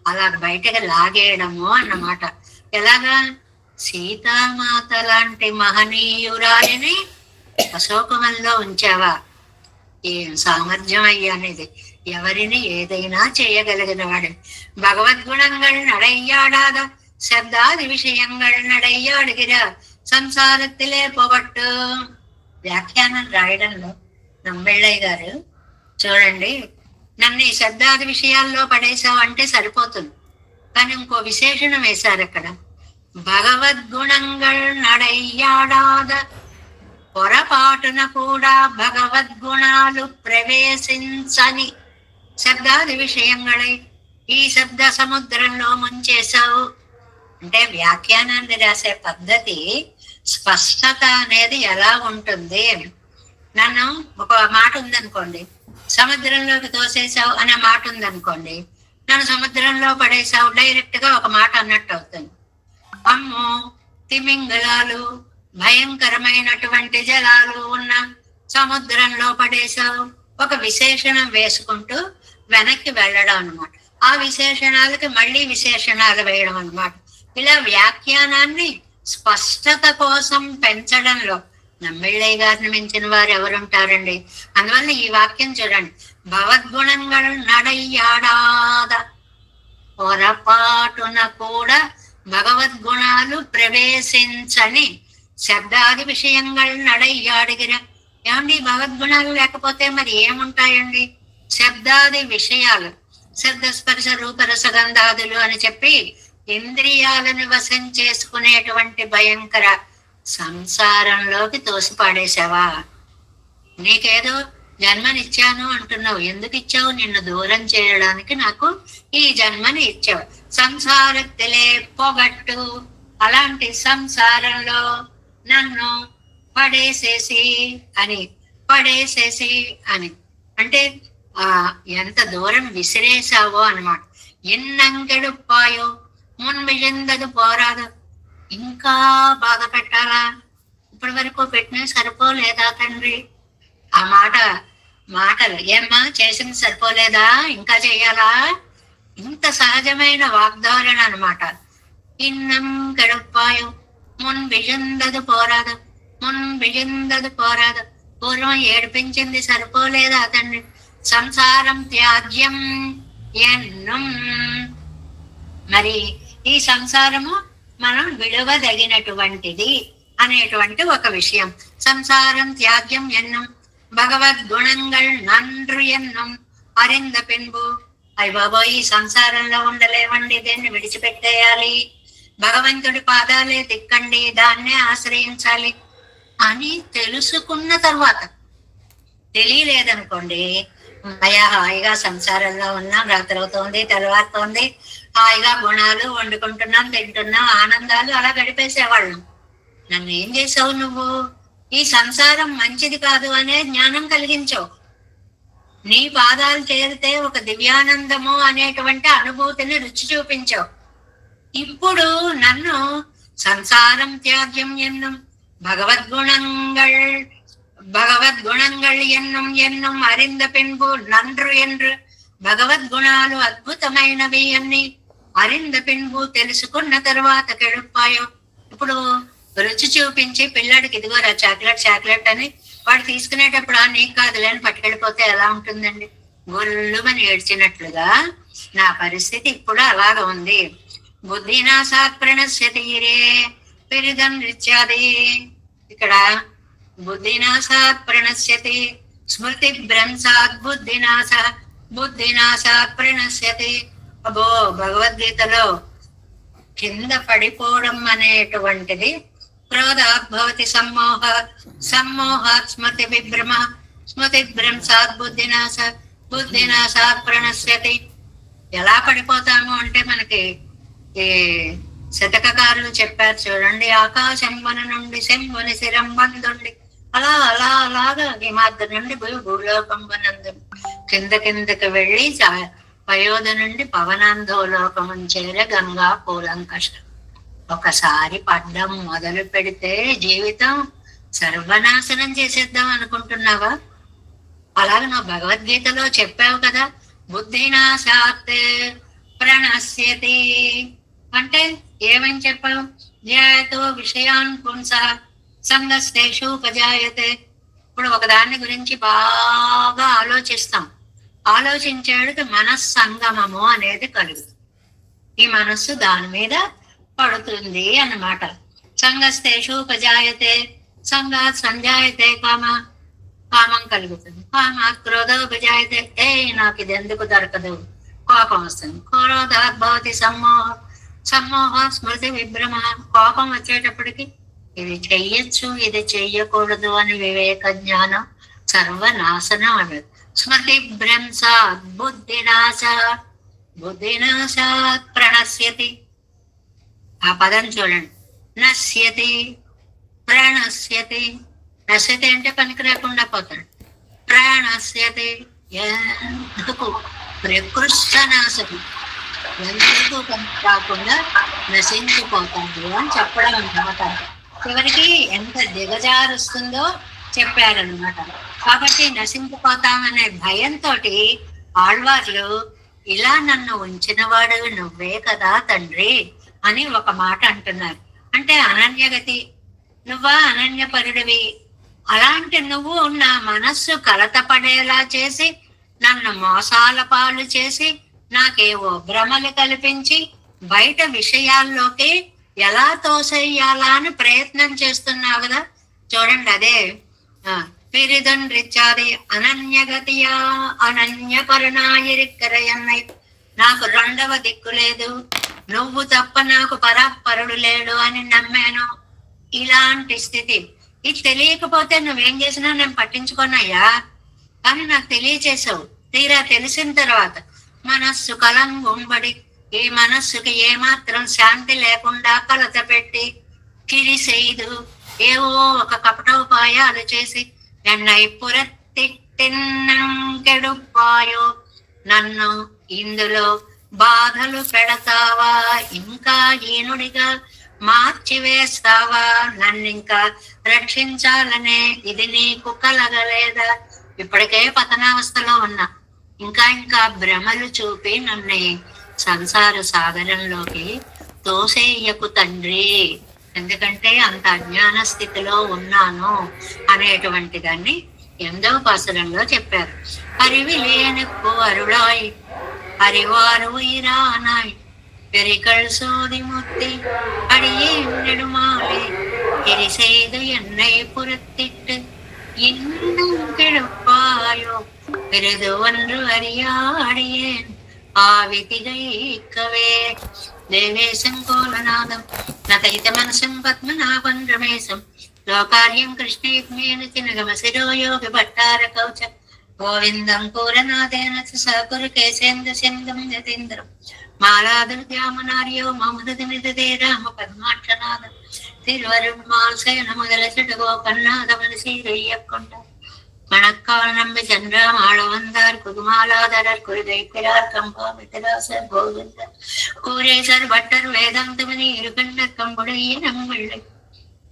అలా బయటకు లాగేయడము అన్నమాట. ఎలాగా సీతామాత లాంటి మహనీయురాలిని అశోకవనంలో ఉంచావా, ఏం సామర్థ్యం అయ్యానిది. ఎవరిని ఏదైనా చేయగలిగిన వాడు. భగవద్గుణంగా నడయ్యాడాద శబ్దాది విషయంగా నడయ్యాడుగిరా సంసారத்திலே పోగొట్టు. వ్యాఖ్యానం రాయడంలో నమ్మెళ్ళయ్య గారు చూడండి, నన్ను ఈ శబ్దాది విషయాల్లో పడేసావు అంటే సరిపోతుంది, కానీ ఇంకో విశేషణం వేశారు అక్కడ. భగవద్గుణంగా నడయ్యాడాద పొరపాటున కూడా భగవద్గుణాలు ప్రవేశించని శబ్దాది విషయంగా ఈ శబ్ద సముద్రంలో ముంచేశావు. అంటే వ్యాఖ్యానాన్ని రాసే పద్ధతి స్పష్టత అనేది ఎలా ఉంటుంది. నన్ను ఒక మాట ఉందనుకోండి, సముద్రంలోకి తోసేసావు అనే మాట ఉందనుకోండి, నన్ను సముద్రంలో పడేసావు డైరెక్ట్ గా ఒక మాట అన్నట్టు అవుతుంది. అమ్మో తిమింగలాలు భయంకరమైనటువంటి జలాలు ఉన్న సముద్రంలో పడేసావు, ఒక విశేషణం వేసుకుంటూ వెనక్కి వెళ్ళడం అనమాట. ఆ విశేషణాలకి మళ్ళీ విశేషణాలు వేయడం అనమాట. ఇలా వ్యాఖ్యానాన్ని స్పష్టత కోసం పెంచడంలో నమ్మిళ్ళయ్య గారిని మించిన వారు ఎవరుంటారండి. అందువల్ల ఈ వాక్యం చూడండి, భగవద్గుణంగా నడయ్యాడాద పొరపాటున కూడా భగవద్గుణాలు ప్రవేశించని శబ్దాది విషయంగా నడయ్యాడిగిన. ఏమండి భగవద్గుణాలు లేకపోతే మరి ఏముంటాయండి? శబ్దాది విషయాలు, శబ్ద స్పర్శ రూపరసగంధాదులు అని చెప్పి ఇంద్రియాలను వశం చేసుకునేటువంటి భయంకర సంసారంలోకి తోసిపాడేశావా. నీకేదో జన్మనిచ్చాను అంటున్నావు, ఎందుకు ఇచ్చావు? నిన్ను దూరం చేయడానికి నాకు ఈ జన్మని ఇచ్చావు. సంసారத்திலே పొగట్టు, అలాంటి సంసారంలో నన్ను పడేసేసి అని, పడేసేసి అని అంటే ఎంత దూరం విసిరేసావో అనమాట. ఎన్నంకెడుపాయో మున్విజందదు పోరాదు, ఇంకా బాధ పెట్టాలా? ఇప్పటి వరకు పెట్టినా సరిపోలేదా తండ్రి? ఆ మాటలు ఏమ్మా చేసింది సరిపోలేదా, ఇంకా చెయ్యాలా? ఇంత సహజమైన వాగ్దారణ అనమాట. ఇన్నం గడుపాయో మున్ విజందదు పోరాదు, మున్ విజందదు పోరాదు. పూర్వం ఏడిపించింది సరిపోలేదా తండ్రి? సంసారం త్యాజ్యం ఎన్నం. మరి ఈ సంసారము మనం విలువదగినటువంటిది అనేటువంటి ఒక విషయం. సంసారం త్యాజ్యం ఎన్నం భగవద్గుణంగల్ నన్రు ఎన్నం అరింద పెన్బు. అయ్య బాబోయ్, ఈ సంసారంలో ఉండలేవండి, దీన్ని విడిచిపెట్టేయాలి, భగవంతుడి పాదాలే దిక్కండి, దాన్నే ఆశ్రయించాలి అని తెలుసుకున్న తర్వాత, తెలియలేదనుకోండి, అయ్యా హాయిగా సంసారంలో ఉన్నాం, రాత్రవుతోంది తెల్లవారుతోంది, హాయిగా గుణాలు వండుకుంటున్నాం, తింటున్నాం, ఆనందాలు అలా గడిపేసేవాళ్ళం. నన్ను ఏం చేసావు నువ్వు? ఈ సంసారం మంచిది కాదు అనే జ్ఞానం కలిగించావు. నీ పాదాలు చేరితే ఒక దివ్యానందము అనేటువంటి అనుభూతిని రుచి చూపించావు. ఇప్పుడు నన్ను సంసారం త్యాజ్యం ఎన్నం భగవద్గుణంగళ్ ఎన్నం ఎన్నం అరింద పెన్బు నన్రు ఎన్రు. భగవద్గుణాలు అద్భుతమైనవి అన్ని అరింద పెన్బు తెలుసుకున్న తర్వాత కెడుపాయో. ఇప్పుడు రుచి చూపించి పిల్లాడికి ఇదిగోరా చాక్లెట్ అని వాడు తీసుకునేటప్పుడు నీకు కాదులే అని పట్టుకెళ్ళిపోతే ఎలా ఉంటుందండి? గొల్లుమని ఏడ్చినట్లుగా నా పరిస్థితి ఇప్పుడు అలాగ ఉంది. బుద్ధినాశాత్ ప్రణశ్యతీరే పెరిదం రిత్యాది. ఇక్కడ బుద్ధినాశాత్ ప్రణశ్యతి, స్మృతి భ్రంశాత్ బుద్ధినాశాత్ ప్రణశ్యతి. అబ్బో, భగవద్గీతలో కింద పడిపోవడం అనేటువంటిది క్రోధాత్ భవతి సమ్మోహాత్ స్మృతి భ్రంశాత్ బుద్ధినాశాత్ ప్రణశ్యతి. ఎలా పడిపోతాము అంటే మనకి ఈ శతకకారులు చెప్పారు చూడండి, ఆకాశంబన నుండి శంభుని శిరంబందుండి అలాగా హిమాద్రి నుండి భూలోకంబనందు కిందకి వెళ్ళి పయోధ నుండి పవనాంధోలోకం చేర గంగా పూలంకషం. ఒకసారి పడ్డం మొదలు పెడితే జీవితం సర్వనాశనం చేసేద్దాం అనుకుంటున్నావా? అలాగే నువ్వు భగవద్గీతలో చెప్పావు కదా, బుద్ధినాశాత్ ప్రణశ్యతి అంటే ఏమని చెప్పావు? ధ్యాయతో విషయాన్ పుంస సంగస్తేషు ఉపజాయతే. ఇప్పుడు ఒకదాని గురించి బాగా ఆలోచించేవాడికి మనస్సంగమము అనేది కలుగుతుంది. ఈ మనస్సు దాని మీద పడుతుంది అన్నమాట. సంగస్తేషు ఉపజాయతే, సంగాత్ సంజాయతే కామం కలుగుతుంది. కామాత్ క్రోధోపజాయతే, నాకు ఇది ఎందుకు దొరకదు, కోపం వస్తుంది. క్రోధాత్ భవతి సమ్మోహ స్మృతి విభ్రమ. కోపం వచ్చేటప్పటికి ఇది చెయ్యొచ్చు, ఇది చెయ్యకూడదు అని వివేక జ్ఞానం సర్వనాశనం అనేది. స్మృతి భ్రంశాత్ బుద్ధినాశాత్ ప్రణశ్యతి. ఆ పదం చూడండి, నశ్యతి ప్రణశ్యతి. నశ్యతి అంటే పనికి రాకుండా పోతాడు, ప్రణశ్యతి ఎందుకు ప్రకృష్ట నాశనం, ఎందుకు పనికి రాకుండా నశించిపోతాడు అని చెప్పడం అన్నమాట. చివరికి ఎంత దిగజారుస్తుందో చెప్పారనమాట. కాబట్టి నశించిపోతామనే భయంతో ఆళ్వార్లు ఇలా నన్ను ఉంచినవాడు నువ్వే కదా తండ్రి అని ఒక మాట అంటున్నారు. అంటే అనన్యగతి, నువ్వా అనన్యపరుడివి. అలాంటి నువ్వు నా మనస్సు కలతపడేలా చేసి, నన్ను మోసాల పాలు చేసి, నాకేవో భ్రమలు కల్పించి బయట విషయాల్లోకి ఎలా తోసేయాలా అని ప్రయత్నం చేస్తున్నావు కదా. చూడండి, అదే పిరిదన్ రిచ్చాది అనన్యగతియా అనన్యపరుణాయిరిక్కరయన్నై. నాకు రెండవ దిక్కు లేదు, నువ్వు తప్ప నాకు పరాపరుడు లేడు అని నమ్మాను. ఇలాంటి స్థితి. ఇది తెలియకపోతే నువ్వేం చేసినా నేను పట్టించుకోనయ్యా, కానీ నాకు తెలియచేసావు. తీరా తెలిసిన తర్వాత మనస్సు కలంగుంబడి, ఈ మనస్సుకి ఏమాత్రం శాంతి లేకుండా కలత పెట్టి కిరిసేదు ఏవో ఒక కపటోపాయాలు చేసి ఎన్నై పురతిట్టెన్నంకెడుపాయో నన్ను ఇందులో బాధలు పెడతావా, ఇంకా ఈనుడిగా మార్చివేస్తావా, నన్నింకా రక్షించాలనే ఇది నీకు కలగలేదా? ఇప్పటికే పతనావస్థలో ఉన్నా, ఇంకా ఇంకా భ్రమలు చూపి నన్ను సంసార సాగరంలోకి తోసేయకు తండ్రి, ఎందుకంటే అంత అజ్ఞాన స్థితిలో ఉన్నాను అనేటువంటి దాన్ని 8వ పాసురంలో చెప్పారు. அறிவி లేనెప్పు అరుళాయి அறிவார் உயிரானாய் பெரிகள் சோதி முத்தி அடியே நெடுமாலே எரி செய்து என்னை புறத்திட்டு இன்னும் கெடுப்பாயோ பெரிது ஒன்று அறியாடியேன் ஆவிதிகைக்கவே. దేవేశం కోలనాదం నతైత మనసం పద్మనాభం రమేశం లోకార్యం కృష్ణయుగ్మేన తినగమ శిరోయోగి భట్టార కౌచ గోవిందం పూరనాదేన సకురు కేసేంద్ర సింధం యతీంద్రం మాలాదుర్యామనార్యో మమృతిమిదే రామ పద్మాక్షనాథం తిరువరుమాల్ సేన முதல சிடுகோபன்னாதமன் சீரையக்கொண்ட மணக்கால் நம்பி சென்றாம் ஆள வந்தார் குதுமாலாதரர் குருதை பிறார் கம்பா மித்திராசர் கோவிந்தர் கூரேசர் பட்டர் வேதாந்தமணி இருகண்ட கம்புடைய நம்மிள்ளை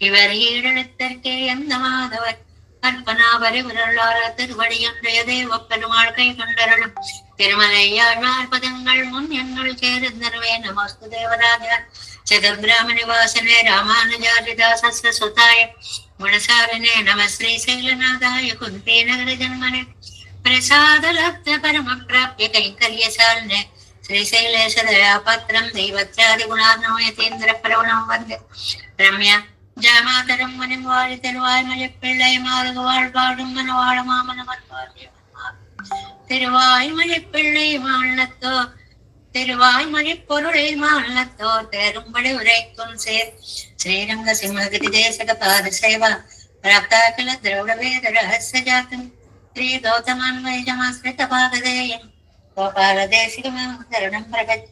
இவர் ஈழத்தற்கே எந்த மாதவர் கற்பனாவரை விரலார திருவடியன்றையதே ஒப்பெருமாள் கை கொண்டருளும் திருமலையாழ்வார் பதங்கள் முன் எங்கள் சேருந்தனவே. நமஸ்து தேவராஜா சதபிராமணிவாசனே ராமானுஜாரிதாச சுதாய గుణసారనే నమ శ్రీ శైలనాథాయ కుంతే నగర జన్మనే ప్రసాద లబ్ధ పరమ ప్రాప్య కైంకర్యశాలినే శ్రీశైలేశ దయాపత్రం దైవత్యాది గుణార్ణవ యతీంద్ర ప్రవణం వందే రమ్య ஜாமாதரம் மனம் வாழி தருவாய் மழைப்பிள்ளை மாறுக வாழ்வாடும் மனவாழ மாமனவன் திருவாய் மழைப்பிள்ளை மாநிலத்தோ திருவாய் மொழி பொருளை மாநிலத்தோ தேரும்படி உரைக்கும் சேர் ஸ்ரீரங்க சிம்மகிரி தேசக பாத சேவா பிராப்தாகில திரவிட வேத ரகசிய ஜாத்தம் ஸ்ரீ கௌதமான்வயமாஸ்ரித பாகதேயம் கோபால தேசிகமம் தருணம் பிரகத்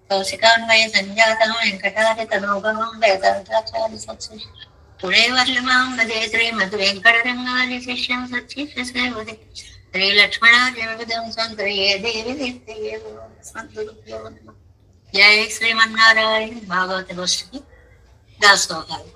కౌశికాన్వయ సంజాతం వెంకటాది తనోభవం వేదాంతాచార్య సత్సి పురే వర్లమాం వదే శ్రీమద్ వెంకటరంగారి శిష్యం సచ్చిత సేవదే శ్రీ లక్ష్మణాజవిదం సంక్రియే దేవి సంతుభ్యో నమః. జై శ్రీమన్నారాయణ. భాగవత గోష్ఠికి దాసోహాలు.